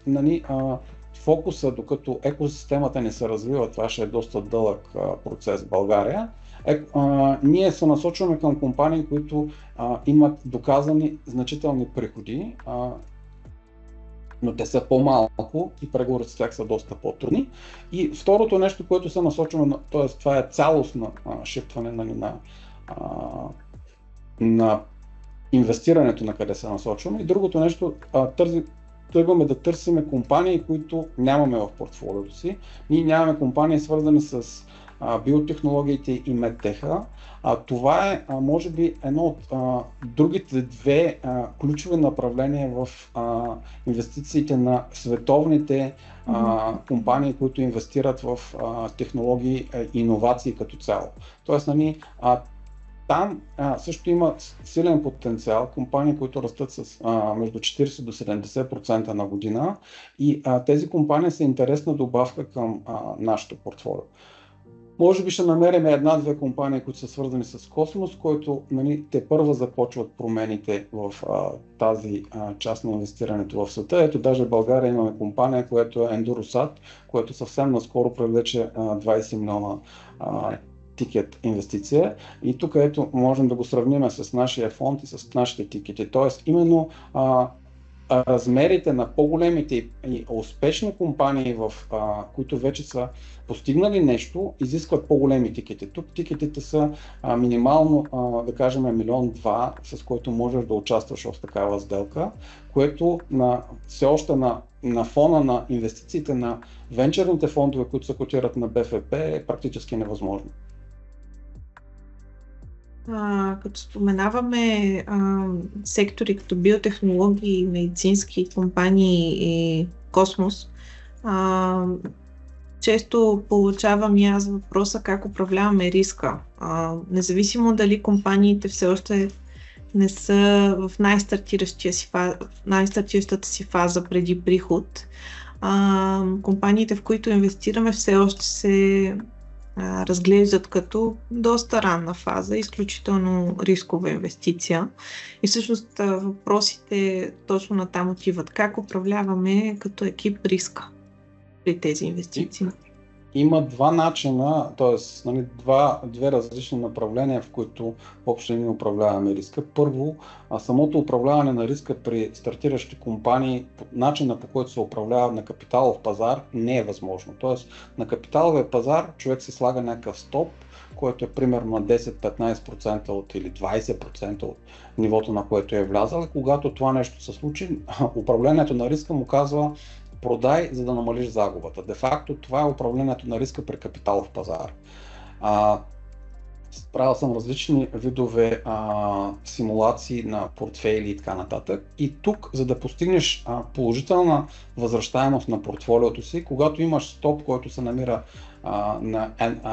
фокуса, докато екосистемата не се развива, това ще е доста дълъг процес в България, ние се насочваме към компании, които имат доказани значителни приходи, но те са по-малко и преговорите с тях са доста по-трудни. И второто нещо, което се насочваме, т.е. това е цялостно шифтване на инвестирането, на къде се насочваме. И другото нещо, тръгваме да търсиме компании, които нямаме в портфолиото си. Ние нямаме компании, свързани с биотехнологиите и медтеха. Това е, може би, едно от другите две ключови направления в инвестициите на световните компании, които инвестират в технологии и иновации като цяло. Тоест, там също има силен потенциал, компании, които растат с между 40 до 70% на година, и тези компании са интересна добавка към нашето портфолио. Може би ще намерим една-две компании, които са свързани с космос, който те първа започват промените в тази част на инвестирането в света. Ето, даже в България имаме компания, която е Endurosat, което съвсем наскоро привлече 20 милиона тикет инвестиция. И тук ето можем да го сравним с нашия фонд и с нашите тикети. Тоест, именно размерите на по-големите и успешни компании, които вече са постигнали нещо, изискват по-големи тикети. Тук тикетите са минимално, да кажем, 1,2 милиона, с който можеш да участваш в такава сделка, което все още на фона на инвестициите на венчърните фондове, които се котират на БФП, е практически невъзможно. Като споменаваме сектори като биотехнологии, медицински компании и космос, често получавам и аз въпроса как управляваме риска. Независимо дали компаниите все още не са в най-стартиращата си фаза преди приход, компаниите, в които инвестираме, все още се разглеждат като доста ранна фаза, изключително рискова инвестиция. И всъщност въпросите точно натам отиват. Как управляваме като екип риска при тези инвестиции? Има два начина, т.е. две различни направления, в които въобще ние управляваме риска. Първо, самото управляване на риска при стартиращи компании, начина по който се управлява на капиталов пазар, не е възможно. Т.е. на капиталовия пазар човек се слага някакъв стоп, който е примерно на 10-15% или 20% от нивото, на което е влязал. Когато това нещо се случи, управлението на риска му казва: продай, за да намалиш загубата. Де-факто това е управлението на риска при капиталов пазар. Правил съм различни видове симулации на портфейли и така нататък. И тук, за да постигнеш положителна възвръщаемост на портфолиото си, когато имаш стоп, който се намира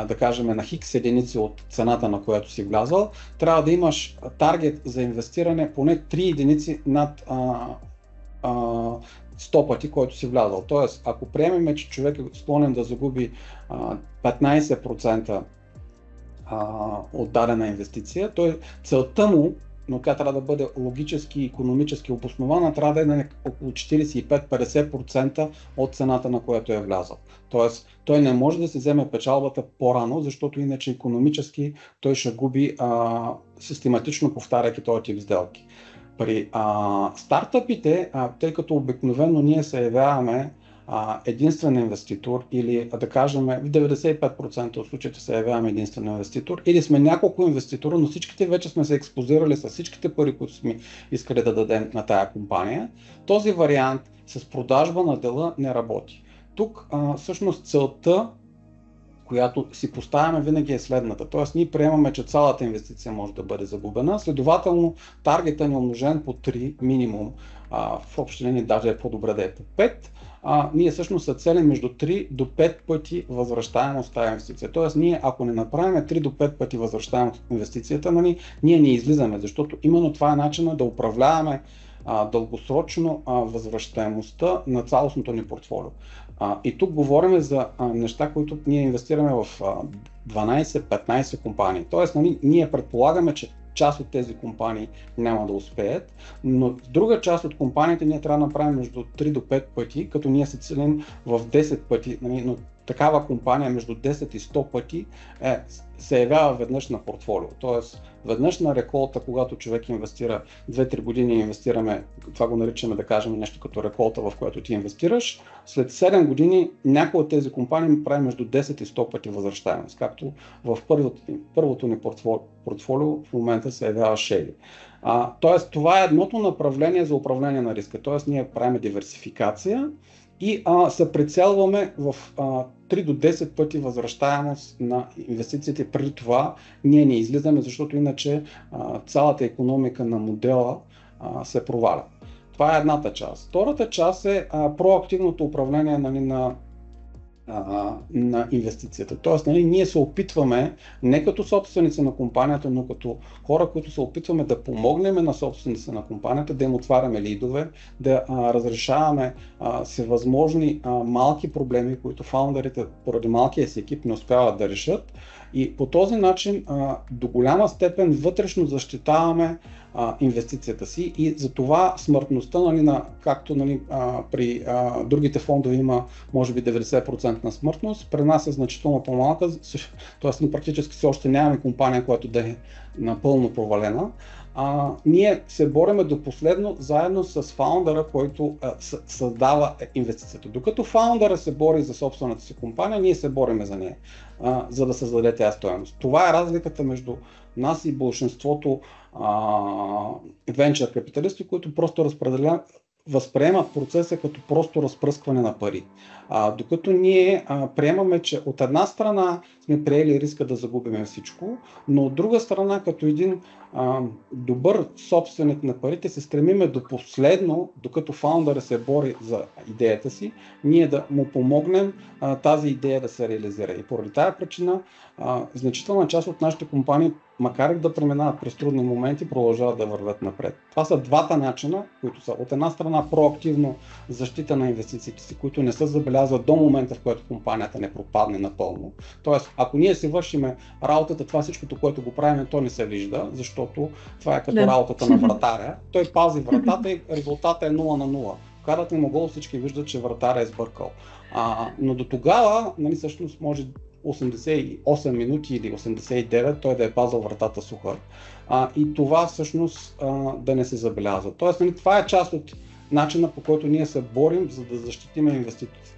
да кажем на хикс единици от цената, на която си влязал, трябва да имаш таргет за инвестиране поне 3 единици над 100 пъти, който си влязал. Тоест, ако приемем, че човек е склонен да загуби 15% от дадена инвестиция, целта му, но тя трябва да бъде логически и икономически обоснована, трябва да е на около 45-50% от цената, на която е влязал. Тоест, той не може да се вземе печалбата по-рано, защото иначе икономически той ще губи систематично, повтаряйки този тип сделки. При стартъпите, тъй като обикновено ние се явяваме единствен инвеститор, или да кажем в 95% от случаите се явяваме единствен инвеститор, или сме няколко инвеститора, но всичките вече сме се експозирали с всичките пари, които сме искали да дадем на тая компания, този вариант с продажба на дела не работи. Тук всъщност целта, която си поставяме, винаги е следната. Тоест, ние приемаме, че цялата инвестиция може да бъде загубена, следователно таргета ни умножен по 3 минимум, в общи линии даже е по-добре да е по 5, ние всъщност са цели между 3 до 5 пъти възвръщаемост тази инвестиция. Тоест, ние ако не направим 3 до 5 пъти възвръщаемост инвестицията, ние не излизаме, защото именно това е начинът да управляваме дългосрочно възвръщаемостта на цялостното ни портфолио. И тук говорим за неща, които ние инвестираме в 12-15 компании. Тоест, ние предполагаме, че част от тези компании няма да успеят, но друга част от компаниите ние трябва да направим между 3 до 5 пъти, като ние се целим в 10 пъти, нали, но такава компания между 10 и 100 пъти се явява веднъж на портфолио. Тоест, веднъж на реколта, когато човек инвестира 2-3 години, инвестираме, това го наричаме да кажем нещо като реколта, в която ти инвестираш, след 7 години някои от тези компании прави между 10 и 100 пъти възвръщаемост, както в първото ни портфолио в момента се явява Shady. Тоест, това е едното направление за управление на риска. Тоест, ние правим диверсификация и се прицелваме в 3 до 10 пъти възвръщаемост на инвестициите. Преди това ние не излизаме, защото иначе цялата икономика на модела се проваля. Това е едната част. Втората част е проактивното управление, нали, на инвестицията. Тоест, нали, ние се опитваме, не като собственици на компанията, но като хора, които се опитваме да помогнем на собственици на компанията, да им отваряме лидове, да разрешаваме всевъзможни малки проблеми, които фаундърите поради малкия си екип не успяват да решат. И по този начин до голяма степен вътрешно защитаваме инвестицията си и затова смъртността, нали, както, нали, при другите фондове има може би 90% на смъртност, при нас е значително по-малка, т.е. практически все още нямаме компания, която да е напълно провалена. Ние се бориме до последно заедно с фаундъра, който създава инвестицията. Докато фаундъра се бори за собствената си компания, ние се бориме за нея, за да създаде тази стойност. Това е разликата между нас и большинството венчър капиталисти, които просто възприемат процеса като просто разпръскване на пари. Докато ние приемаме, че от една страна сме приели риска да загубим всичко, но от друга страна, като един добър собственик на парите, се стремиме до последно, докато фаундъра се бори за идеята си, ние да му помогнем тази идея да се реализира. И поради тази причина значителна част от нашите компании, макар и да преминават през трудни моменти, продължават да вървят напред. Това са двата начина, които са от една страна проактивно защита на инвестициите си, които не се забелязват до момента, в който компанията не пропадне напълно. Тоест, ако ние си вършиме работата, това всичкото, което го правим, то не се вижда, защото това е като работата на вратаря. Той пази вратата и резултата е 0 на 0. Карат му гол, всички виждат, че вратаря е сбъркал. Но до тогава, нали, всъщност може 88 минути или 89, той да е пазал вратата суха. И това всъщност да не се забелязва. Тоест, нали, това е част от начина, по който ние се борим, за да защитим инвестициите.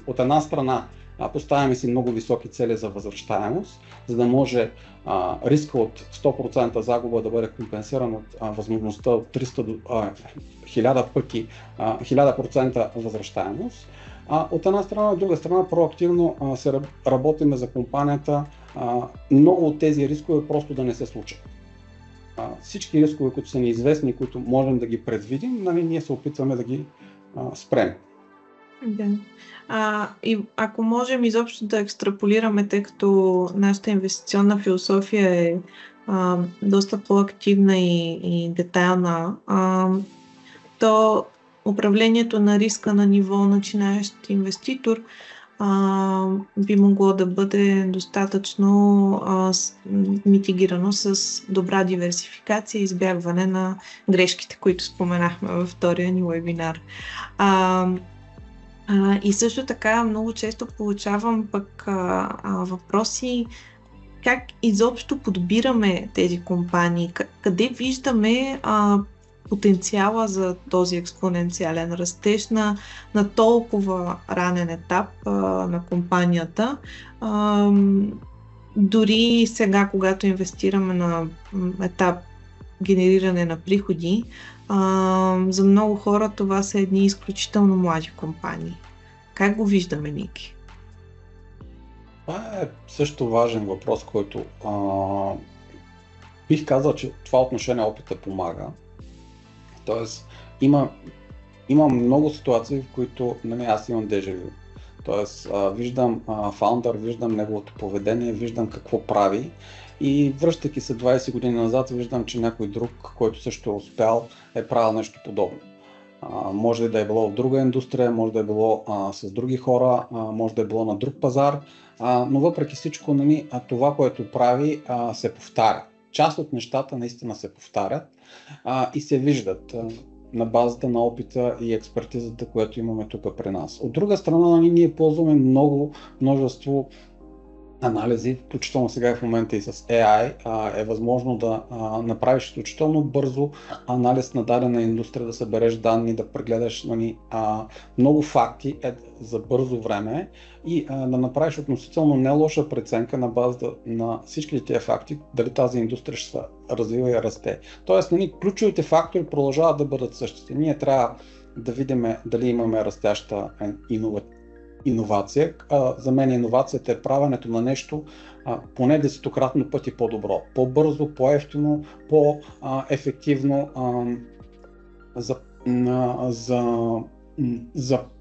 От една страна поставяме си много високи цели за възвръщаемост, за да може риска от 100% загуба да бъде компенсиран от възможността от 300 до 1000 пъти 1000% възвръщаемост. От една страна, от друга страна, проактивно се работиме за компанията, много от тези рискове просто да не се случат. Всички рискове, които са неизвестни, които можем да ги предвидим, нали, ние се опитваме да ги спрем. Да. И ако можем изобщо да екстраполираме, тъй като нашата инвестиционна философия е доста по-активна и детайлна, то управлението на риска на ниво начинаещ инвеститор би могло да бъде достатъчно митигирано с добра диверсификация и избягване на грешките, които споменахме във втория ни вебинар. И също така много често получавам пък въпроси как изобщо подбираме тези компании, къде виждаме потенциала за този експоненциален растеж на толкова ранен етап на компанията. Дори сега, когато инвестираме на етап генериране на приходи, за много хора това са едни изключително млади компании. Как го виждаме, Ники? Това е също важен въпрос, който бих казал, че това отношение опита помага. Тоест, има много ситуации, в които, нали, аз имам дежавю. Тоест, виждам фаундър, виждам неговото поведение, виждам какво прави и връщайки се 20 години назад, виждам, че някой друг, който също е успял, е правил нещо подобно. Може да е било в друга индустрия, може да е било с други хора, може да е било на друг пазар, но въпреки всичко, нали, това, което прави, се повтаря. част от нещата наистина се повтарят и се виждат на базата на опита и експертизата, която имаме тук при нас. От друга страна, ние ползваме множество анализи, включително сега в момента и с AI е възможно да направиш изключително бързо анализ на дадена индустрия, да събереш данни, да прегледаш много факти за бързо време и да направиш относително не лоша преценка на базата на всички тези факти, дали тази индустрия ще се развива и расте. Тоест, ключовите фактори продължават да бъдат същите. Ние трябва да видим дали имаме растяща иновация. За мен иновацията е правенето на нещо поне 10-кратно пъти по-добро, по-бързо, по-евтино, по-ефективно,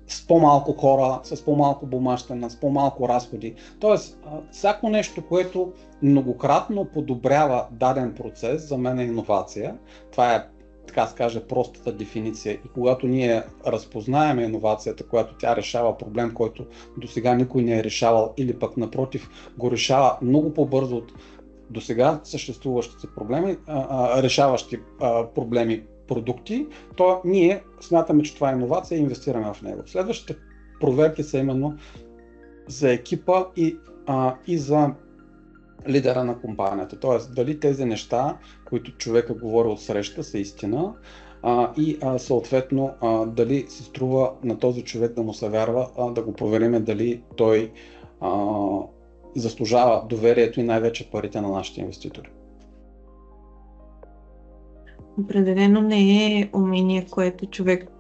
с по-малко хора, с по-малко бумащина, с по-малко разходи. Тоест, всяко нещо, което многократно подобрява даден процес, за мен е иновация. Това е, така се каже, простата дефиниция. И когато ние разпознаем иновацията, която тя решава проблем, който досега никой не е решавал, или пък напротив го решава много по-бързо от досега съществуващите проблеми, решаващи проблеми продукти, то ние смятаме, че това е иновация и инвестираме в него. Следващите проверки са именно за екипа и за лидера на компанията. Т.е. дали тези неща, които човека говори от среща, са истина и съответно дали се струва на този човек да му се вярва, да го провериме дали той заслужава доверието и най-вече парите на нашите инвеститори. Определено не е умение, което човек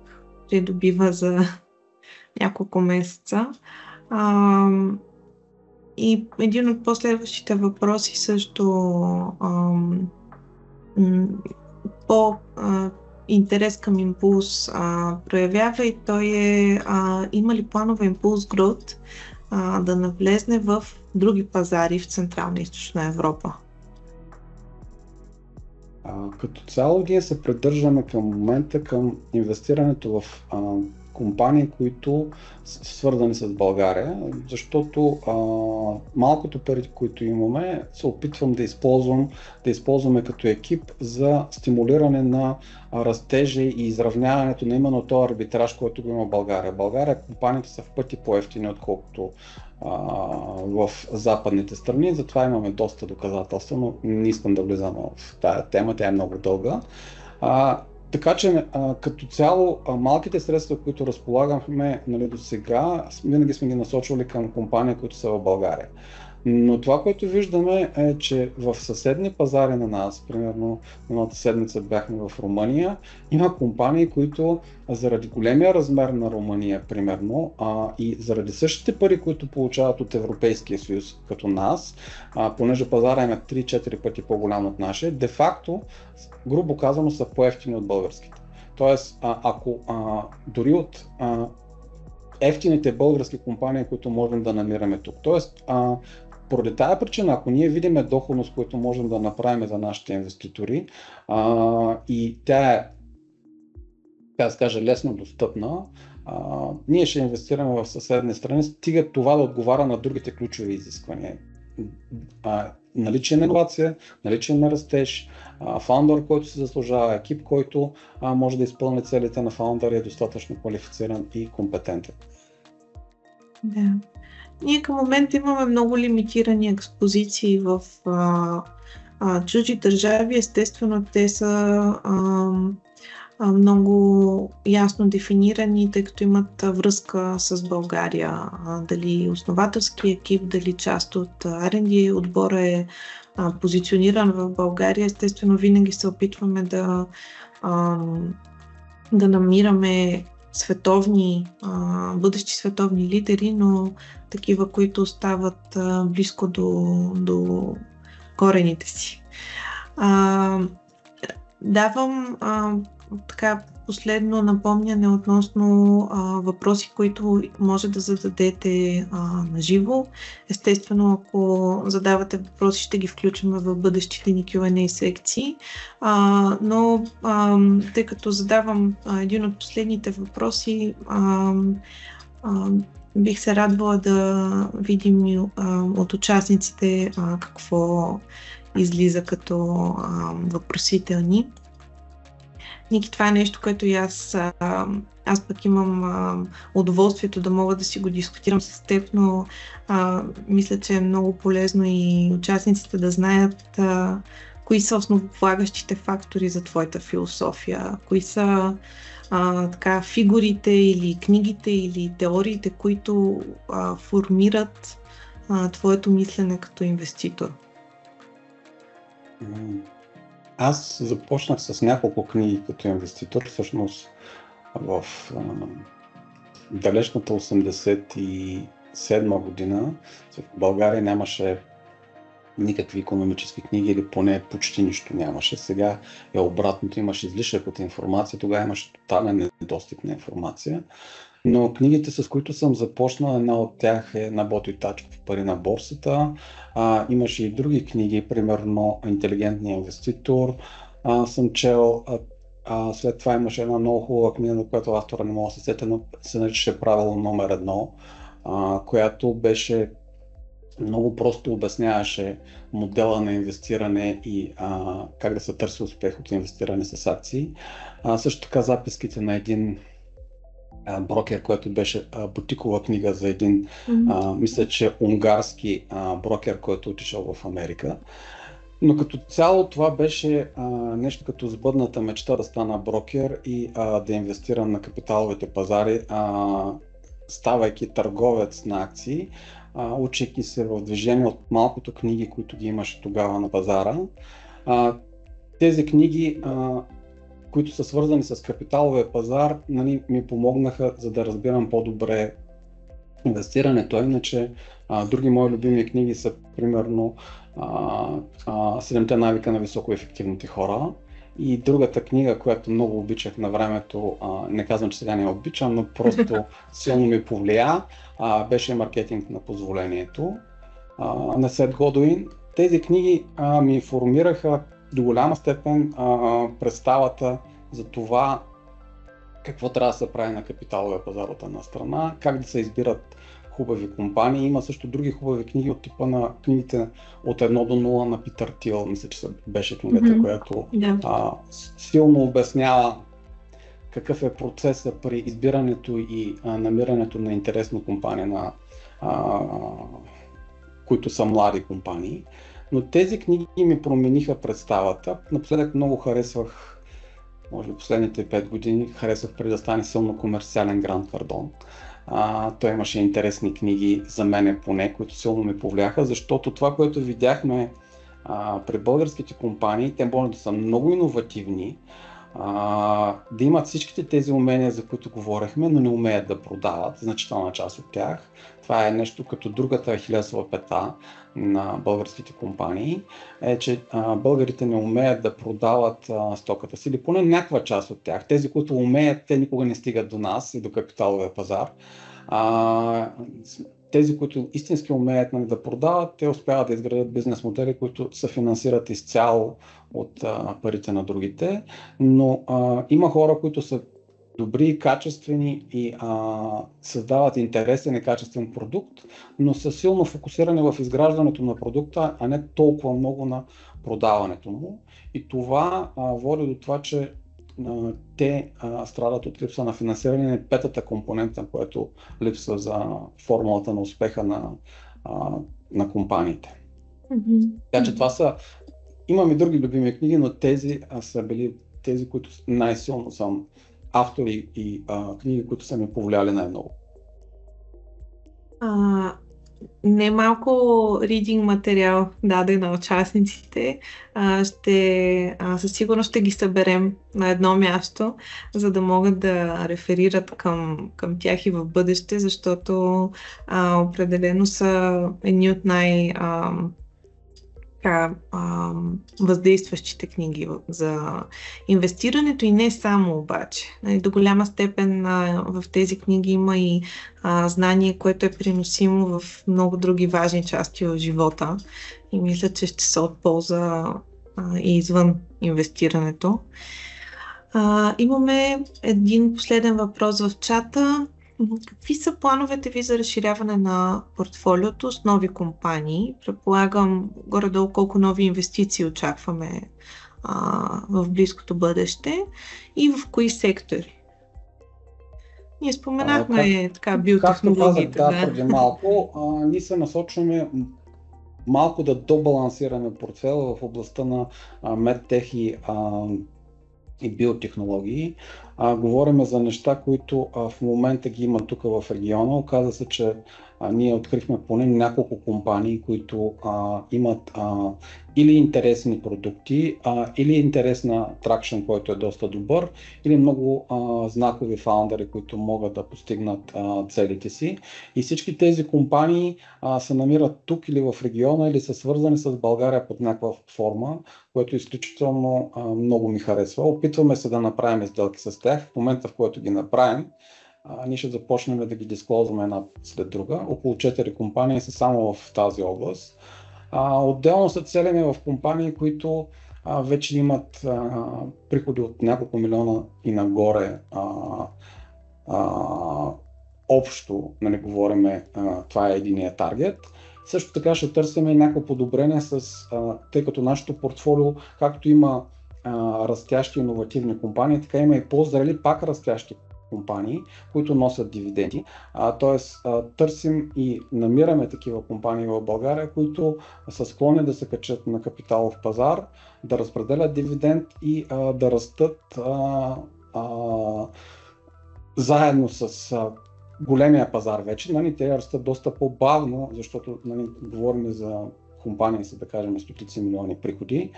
придобива за няколко месеца. И един от последващите въпроси също по интерес към Impulse проявява и той е има ли планове Impulse Growth да навлезне в други пазари в Централна и Източна Европа? Като цяло ние се придържаме към момента към инвестирането в компании, които са свързани с България, защото малкото пари, които имаме, се опитвам да използваме като екип за стимулиране на растежа и изравняването на именно този арбитраж, който го има в България. В България компаниите са в пъти по-евтини, отколкото в западните страни, затова имаме доста доказателства, но не искам да влизам в тази тема, тя е много дълга. Така че като цяло малките средства, които разполагаме до сега, винаги сме ги насочвали към компании, които са в България. Но това, което виждаме е, че в съседни пазари на нас, примерно миналата седмица бяхме в Румъния, има компании, които заради големия размер на Румъния, примерно, и заради същите пари, които получават от Европейския съюз като нас, понеже пазара им е 3-4 пъти по-голям от нашия, де-факто, грубо казано, са по-евтини от българските. Тоест, ако дори от евтините български компании, които можем да намираме тук. Тоест, поради тази причина, ако ние видим доходност, която можем да направим за нашите инвеститори и тя е, така да се каже, лесно достъпна, ние ще инвестираме в съседни страни, стига това да отговаря на другите ключови изисквания. Наличие на иновация, наличие на растеж, фаундър, който се заслужава, екип, който може да изпълни целите на фаундъра и е достатъчно квалифициран и компетентен. Да. Ние към момента имаме много лимитирани експозиции в чужди държави. Естествено, те са много ясно дефинирани, тъй като имат връзка с България. Дали основателски екип, дали част от R&D отбора е позициониран в България. Естествено, винаги се опитваме да намираме бъдещи световни лидери, но такива, които остават близко до корените си. Давам така последно напомняне относно въпроси, които може да зададете на живо. Естествено, ако задавате въпроси, ще ги включваме в бъдещите ни Q&A секции. Но тъй като задавам един от последните въпроси, бих се радвала да видим от участниците какво излиза като въпросителни. Ники, това е нещо, което и аз пък имам удоволствието да мога да си го дискутирам с теб, но мисля, че е много полезно и участниците да знаят кои са основополагащите фактори за твоята философия, кои са така, фигурите или книгите или теориите, които формират твоето мислене като инвеститор. Аз започнах с няколко книги като инвеститор, всъщност в далечната 87 година. В България нямаше никакви икономически книги или поне почти нищо нямаше. Сега е обратното, имаш излишък от информация, тогава имаш тотален недостиг на информация. Но книгите, с които съм започнал, една от тях е на Ботьо Тачков "Пари на борсата". Имаше и други книги, примерно "Интелигентният инвеститор" съм чел. След това имаше една много хубава книга, на която автора не мога да се сетя, но се наричаше "Правило номер 1", която беше много просто обясняваше модела на инвестиране и как да се търси успех от инвестиране с акции. Също така записките на един брокер, който беше бутикова книга за един, мисля, че унгарски брокер, който отишъл в Америка. Но като цяло това беше нещо като сбъдната мечта да стана брокер и да инвестирам на капиталовите пазари, ставайки търговец на акции, учейки се в движение от малкото книги, които ги имаше тогава на пазара. Тези книги, които са свързани с капиталовия пазар, ми помогнаха, за да разбирам по-добре инвестирането. Иначе други мои любими книги са примерно "Седемте навика на високоефективните хора", и другата книга, която много обичах на времето, не казвам, че сега не я обичам, но просто силно ми повлия, беше "Маркетинг на позволението" на Сет Годуин. Тези книги ми формираха до голяма степен представата за това какво трябва да се прави на капиталовия пазар от една страна, как да се избират хубави компании. Има също други хубави книги от типа на книгите "От 1 до 0" на Питър Тил, мисля, че беше книгата, която силно обяснява какъв е процесът при избирането и намирането на интересни компании, които са млади компании. Но тези книги ми промениха представата. Напоследък много харесвах, може би последните 5 години, харесвах преди да стане силно комерциален Грант Кардон. Той имаше интересни книги, за мен поне, които силно ме повлияха, защото това, което видяхме при българските компании, те може да са много иновативни, да имат всичките тези умения, за които говорихме, но не умеят да продават, значителна част от тях. Това е нещо като другата ахилесова пета на българските компании, е, че българите не умеят да продават стоката си, или поне някаква част от тях. Тези, които умеят, те никога не стигат до нас и до капиталовия пазар. Тези, които истински умеят да продават, те успяват да изградят бизнес модели, които се финансират изцяло от парите на другите, но има хора, които са добри, качествени и създават интересен и качествен продукт, но са силно фокусирани в изграждането на продукта, а не толкова много на продаването му. И това води до това, че те страдат от липса на финансиране, на петата компонента, която липсва за формулата на успеха на компаниите. Така че това са... Имам и други любими книги, но тези са били тези, които най-силно съм автори и книги, които са ми повлияли най-много. Немалко ридинг материал даде на участниците. Със сигурност ще ги съберем на едно място, за да могат да реферират към тях и в бъдеще, защото определено са едни от въздействащите книги за инвестирането и не само обаче. До голяма степен в тези книги има и знание, което е приносимо в много други важни части в живота и мисля, че ще се от полза и извън инвестирането. Имаме един последен въпрос в чата. Какви са плановете ви за разширяване на портфолиото с нови компании? Предполагам, горе-долу колко нови инвестиции очакваме в близкото бъдеще и в кои сектори? Ние споменахме така Както казах, биотехнологиите, да, да. преди малко, ние се насочваме малко да добалансираме портфела в областта на медтех и биотехнологии. Говорим за неща, които в момента ги има тук в региона. Оказва се, че ние открихме поне няколко компании, които имат или интересни продукти, или интересна тракшн, който е доста добър, или много знакови фаундъри, които могат да постигнат целите си. И всички тези компании се намират тук или в региона, или са свързани с България под някаква форма, което изключително много ми харесва. Опитваме се да направим сделки с тях. В момента, в който ги направим, ние ще започнем да ги дисклозваме една след друга. Около 4 компании са само в тази област. Отделно се целяме в компании, които вече имат приходи от няколко милиона и нагоре общо, нали, говориме, това е единия таргет. Също така ще търсим и някакво подобрение, тъй като нашето портфолио, както има растящи иновативни компании, така има и по-зрели пак растящи компании, които носят дивиденти. Тоест, търсим и намираме такива компании в България, които са склонни да се качат на капиталов пазар, да разпределят дивиденд и да растат заедно с големия пазар вече. Нали, те растат доста по-бавно, защото говорим за компании са, да кажем, стотици милиони приходи.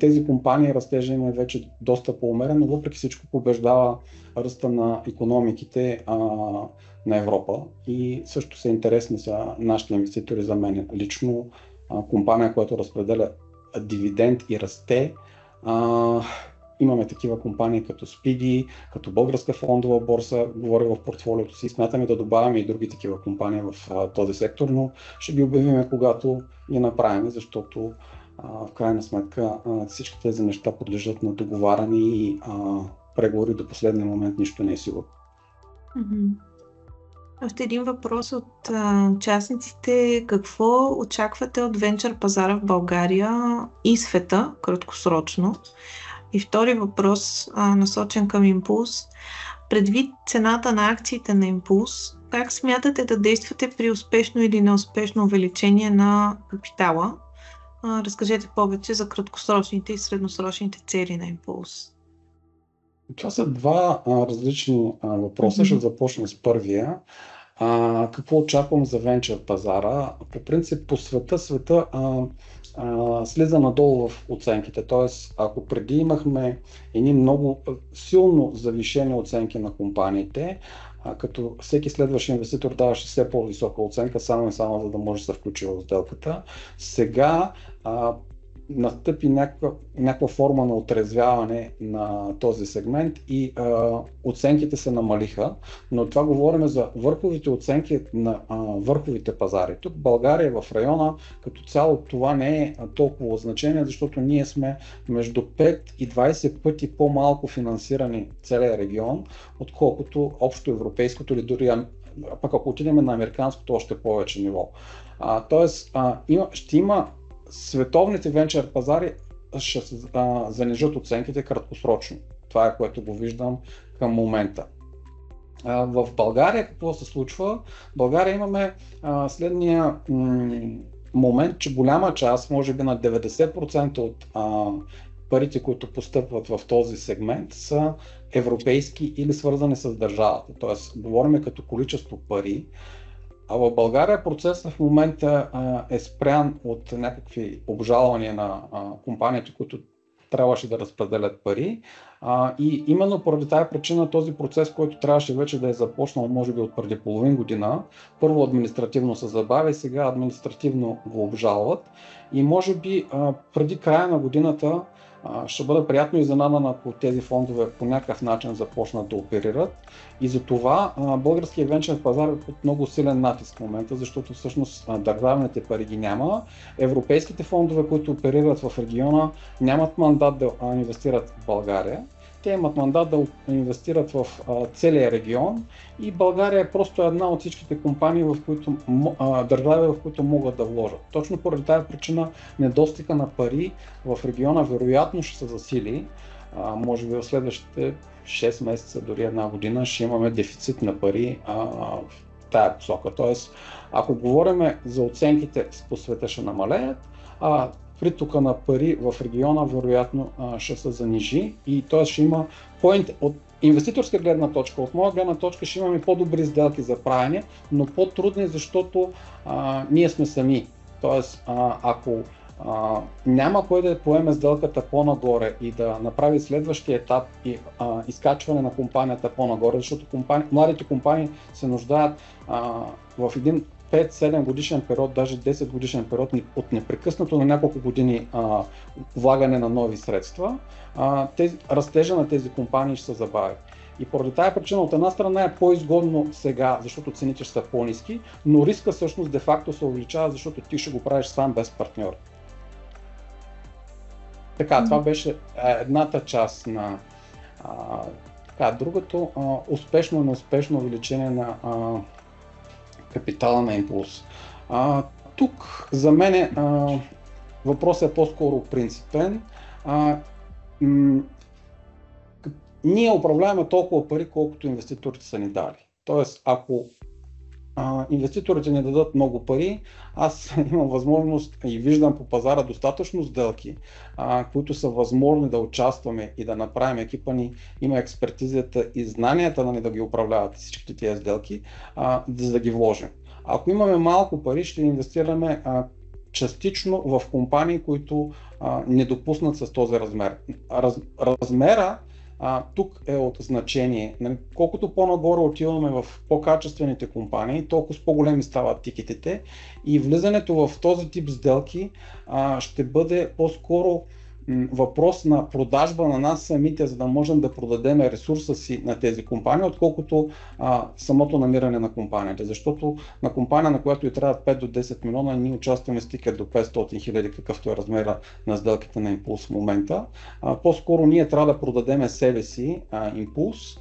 Тези компании растежа им е вече доста по-умерен, но въпреки всичко побеждава ръста на икономиките на Европа и също са интересни за нашите инвеститори, за мен лично. Компания, която разпределя дивиденд и расте. Имаме такива компании като Speedy, като Българска фондова борса, говоря в портфолиото си. Смятаме да добавяме и други такива компании в този сектор, но ще ги обявим, когато ги направим, защото в крайна сметка всички тези неща подлежат на договаряне и преговори до последния момент нищо не е сигурно. Още един въпрос от участниците. Какво очаквате от венчър пазара в България и света краткосрочно? И втори въпрос, насочен към Импулс. Предвид цената на акциите на Импулс, как смятате да действате при успешно или неуспешно увеличение на капитала? Разкажете повече за краткосрочните и средносрочните цели на Импулс. Това са два различни въпроса. Ще започнем с първия. Какво очаквам за венчър пазара? По принцип по света слиза надолу в оценките. Тоест, ако преди имахме едни много силно завишени оценки на компаниите, като всеки следващ инвеститор даваше все по-висока оценка, само и само за да може да се включи в сделката, сега настъпи някаква форма на отрезвяване на този сегмент и оценките се намалиха, но това говорим за върховите оценки на върховите пазари. Тук България в района като цяло това не е толкова значение, защото ние сме между 5 и 20 пъти по-малко финансирани целия регион, отколкото общо европейското или дори пък ако отидем на американското още повече ниво. Тоест ще има световните венчър пазари ще занижат оценките краткосрочно. Това е, което го виждам към момента. В България какво се случва? В България имаме следния момент, че голяма част, може би на 90% от парите, които постъпват в този сегмент, са европейски или свързани с държавата. Тоест, говорим като количество пари. А в България процесът в момента е спрян от някакви обжалвания на компаниите, които трябваше да разпределят пари. И именно поради тази причина този процес, който трябваше вече да е започнал, може би от преди половин година, първо административно се забави, сега административно го обжалват. И може би преди края на годината ще бъде приятно изненадан, ако тези фондове по някакъв начин започнат да оперират. И за това българският венчър пазар е под много силен натиск в момента, защото всъщност държавните пари ги няма. Европейските фондове, които оперират в региона, нямат мандат да инвестират в България. те имат мандат да инвестират в целия регион и България е просто една от всичките компании, държави, в които могат да вложат. Точно поради тази причина недостига на пари в региона вероятно ще се засили. Може би в следващите 6 месеца, дори една година, ще имаме дефицит на пари в тая посока. Тоест, ако говорим за оценките по света ще намалеят, притока на пари в региона вероятно ще се занижи и т.е. ще има от инвеститорска гледна точка, от моя гледна точка ще имаме по-добри сделки за правене, но по-трудни, защото ние сме сами. Тоест, ако няма кой да поеме сделката по-нагоре и да направи следващия етап и изкачване на компанията по-нагоре, защото младите компании се нуждаят в един 5-7 годишен период, даже 10 годишен период от непрекъснато на няколко години влагане на нови средства, растежа на тези компании ще се забави. И поради тази причина от една страна е по-изгодно сега, защото цените ще са по-ниски, но риска всъщност де-факто се увеличава, защото ти ще го правиш сам без партньор. Така, това беше едната част на другото успешно и неуспешно увеличение на капитала на Импулс. Тук за мен въпросът е по-скоро принципен. Ние управляваме толкова пари, колкото инвеститорите са ни дали. Тоест, ако инвеститорите ни дадат много пари, аз имам възможност и виждам по пазара достатъчно сделки, които са възможни да участваме и да направим. Екипа ни има експертизията и знанията да ги управляват всичките тези сделки, за да ги вложим. Ако имаме малко пари, ще инвестираме частично в компании, които не допуснат с този размер. Размера тук е от значение. Колкото по-нагоре отиваме в по-качествените компании, толкова с по-големи стават тикетите и влизането в този тип сделки ще бъде по-скоро въпрос на продажба на нас самите, за да можем да продадем ресурса си на тези компании, отколкото самото намиране на компанията. Защото на компания, на която и трябва 5 до 10 милиона, ние участваме с тикет до 500 хиляди, какъвто е размера на сделките на Импулс в момента. По-скоро ние трябва да продадем себе си, Импулс,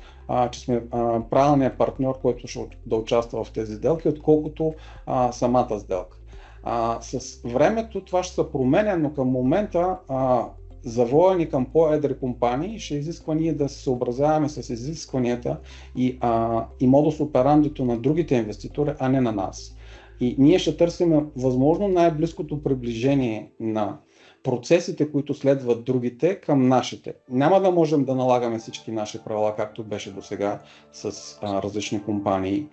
че сме правилният партньор, който ще да участва в тези сделки, отколкото самата сделка. С времето това ще се променя, но към момента завоени към по-едри компании ще изисква ние да се съобразяваме с изискванията и модус операндито на другите инвеститори, а не на нас. И ние ще търсим възможно най-близкото приближение на процесите, които следват другите, към нашите. Няма да можем да налагаме всички наши правила, както беше до сега с различни компании,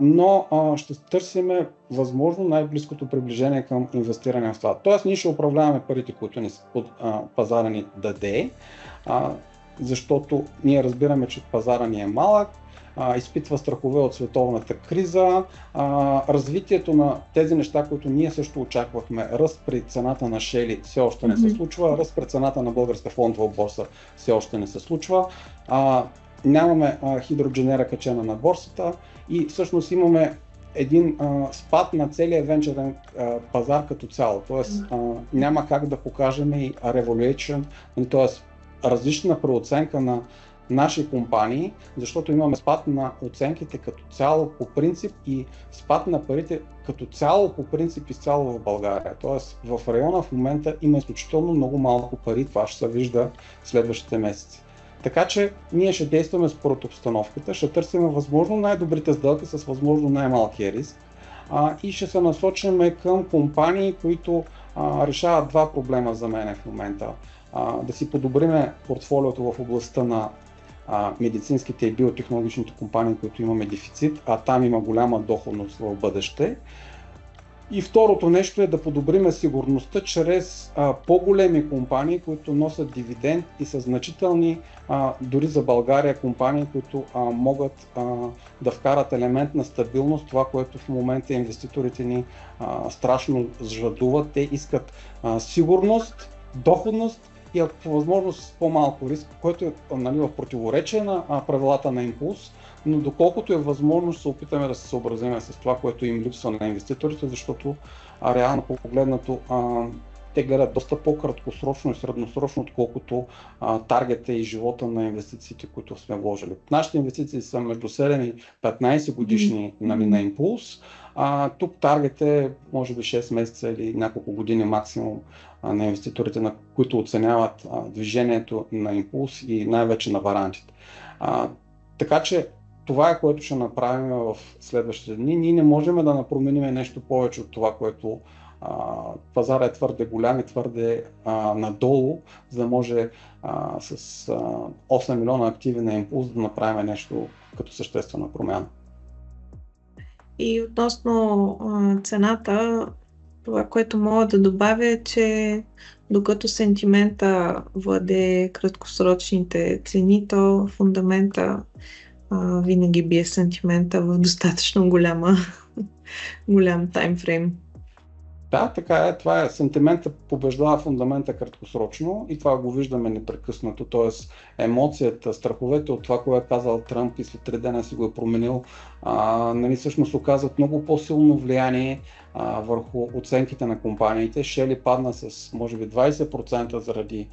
но ще търсим възможно най-близкото приближение към инвестиране в това. Тоест ние ще управляваме парите, които ни пазара ни даде, защото ние разбираме, че пазара ни е малък, изпитва страхове от световната криза, развитието на тези неща, които ние също очаквахме, ръст при цената на Шели все още не се случва, ръст при цената на българска фондова борса все още не се случва, нямаме хидродженера качена на борсата и всъщност имаме един спад на целия венчурен пазар като цяло, т.е. няма как да покажем и revaluation, т.е. различна преоценка на наши компании, защото имаме спад на оценките като цяло по принцип и спад на парите като цяло по принцип изцяло в България. Тоест в района в момента има изключително много малко пари, това ще се вижда в следващите месеци. Така че ние ще действаме според обстановката, ще търсим възможно най-добрите сделки с възможно най-малкия риск и ще се насочим към компании, които решават два проблема за мен в момента. Да си подобриме портфолиото в областта на медицинските и биотехнологичните компании, които имаме дефицит, а там има голяма доходност в бъдеще. И второто нещо е да подобриме сигурността чрез по-големи компании, които носят дивиденд и са значителни дори за България компании, които могат да вкарат елемент на стабилност, това, което в момента инвеститорите ни страшно жадуват. Те искат сигурност, доходност и ако по възможност с по-малко риск, който е в противоречие на правилата на Импулс, но доколкото е възможно ще се опитаме да се съобразим с това, което им липсва на инвеститорите, защото реално погледнато те гледат доста по-краткосрочно и средносрочно, отколкото таргета и живота на инвестициите, които сме вложили. Нашите инвестиции са между 7 и 15 годишни на импулс. Тук таргет е може би 6 месеца или няколко години максимум на инвеститорите, на които оценяват движението на импулс и най-вече на варантите. Така че това е, което ще направим в следващите дни. Ние не можем да променим нещо повече от това, което пазара е твърде голям и твърде надолу, за да може с 8 милиона активи на импулс да направим нещо като съществена промяна. И относно цената, това, което мога да добавя е, че докато сентимента владее краткосрочните цени, то фундамента винаги бие сентимента в достатъчно голям таймфрейм. Да, така е. Това е. Сентимента побеждава фундамента краткосрочно и това го виждаме непрекъснато. Т.е. емоцията, страховете от това, което е казал Тръмп и след 3 дена си го е променил, всъщност оказват много по-силно влияние върху оценките на компаниите. Shell падна с може би 20% заради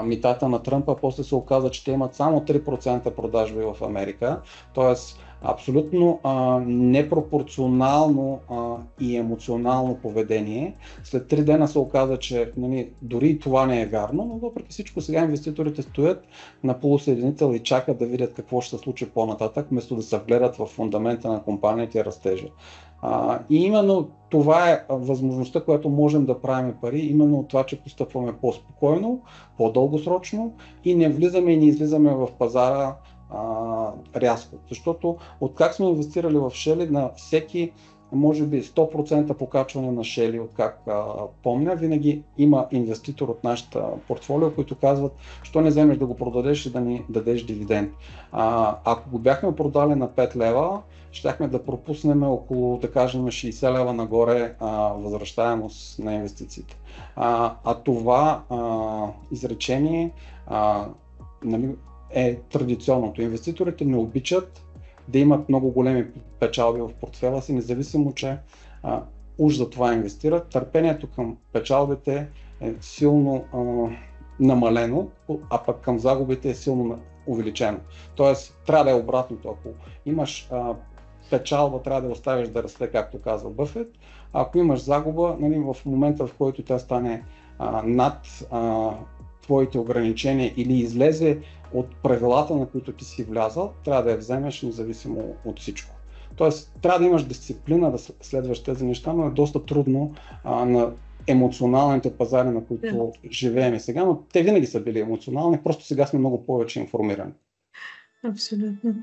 митата на Тръмп, а после се оказа, че те имат само 3% продажби в Америка. Тоест, абсолютно непропорционално и емоционално поведение. След 3 дена се оказа, че дори и това не е вярно, но въпреки всичко сега инвеститорите стоят на полусъединител и чакат да видят какво ще се случи по-нататък, вместо да се вгледат в фундамента на компанията и растежа. И именно това е възможността, която можем да правим пари, именно от това, че постъпваме по-спокойно, по-дългосрочно и не влизаме и не излизаме в пазара рязко. Защото откак сме инвестирали в Shell, на всеки може би 100% покачване на Shell, откак помня, винаги има инвеститор от нашата портфолио, които казват, що не вземеш да го продадеш и да ни дадеш дивиденд. Ако го бяхме продали на 5 лева, щяхме да пропуснем около, да кажем, 60 лева нагоре възвръщаемост на инвестициите. Това изречение е традиционното. Инвеститорите не обичат да имат много големи печалби в портфела си, независимо, че уж за това инвестират. Търпението към печалбите е силно намалено, а пък към загубите е силно увеличено. Тоест, трябва да е обратното. Ако имаш печалба, трябва да я оставиш да расте, както казва Бъфет. Ако имаш загуба, в момента, в който тя стане над твоите ограничения или излезе от правилата, на които ти си влязал, трябва да я вземеш независимо от всичко. Тоест, трябва да имаш дисциплина да следваш тези неща, но е доста трудно на емоционалните пазари, на които живеем сега, но те винаги са били емоционални, просто сега сме много повече информирани. Абсолютно.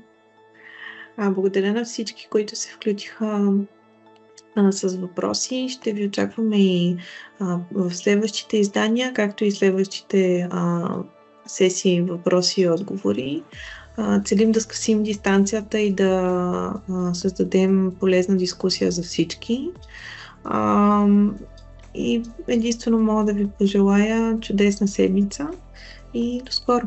Благодаря на всички, които се включиха с въпроси. Ще ви очакваме и в следващите издания, както и следващите сесии въпроси и отговори. Целим да скъсим дистанцията и да създадем полезна дискусия за всички. И единствено мога да ви пожелая чудесна седмица и до скоро!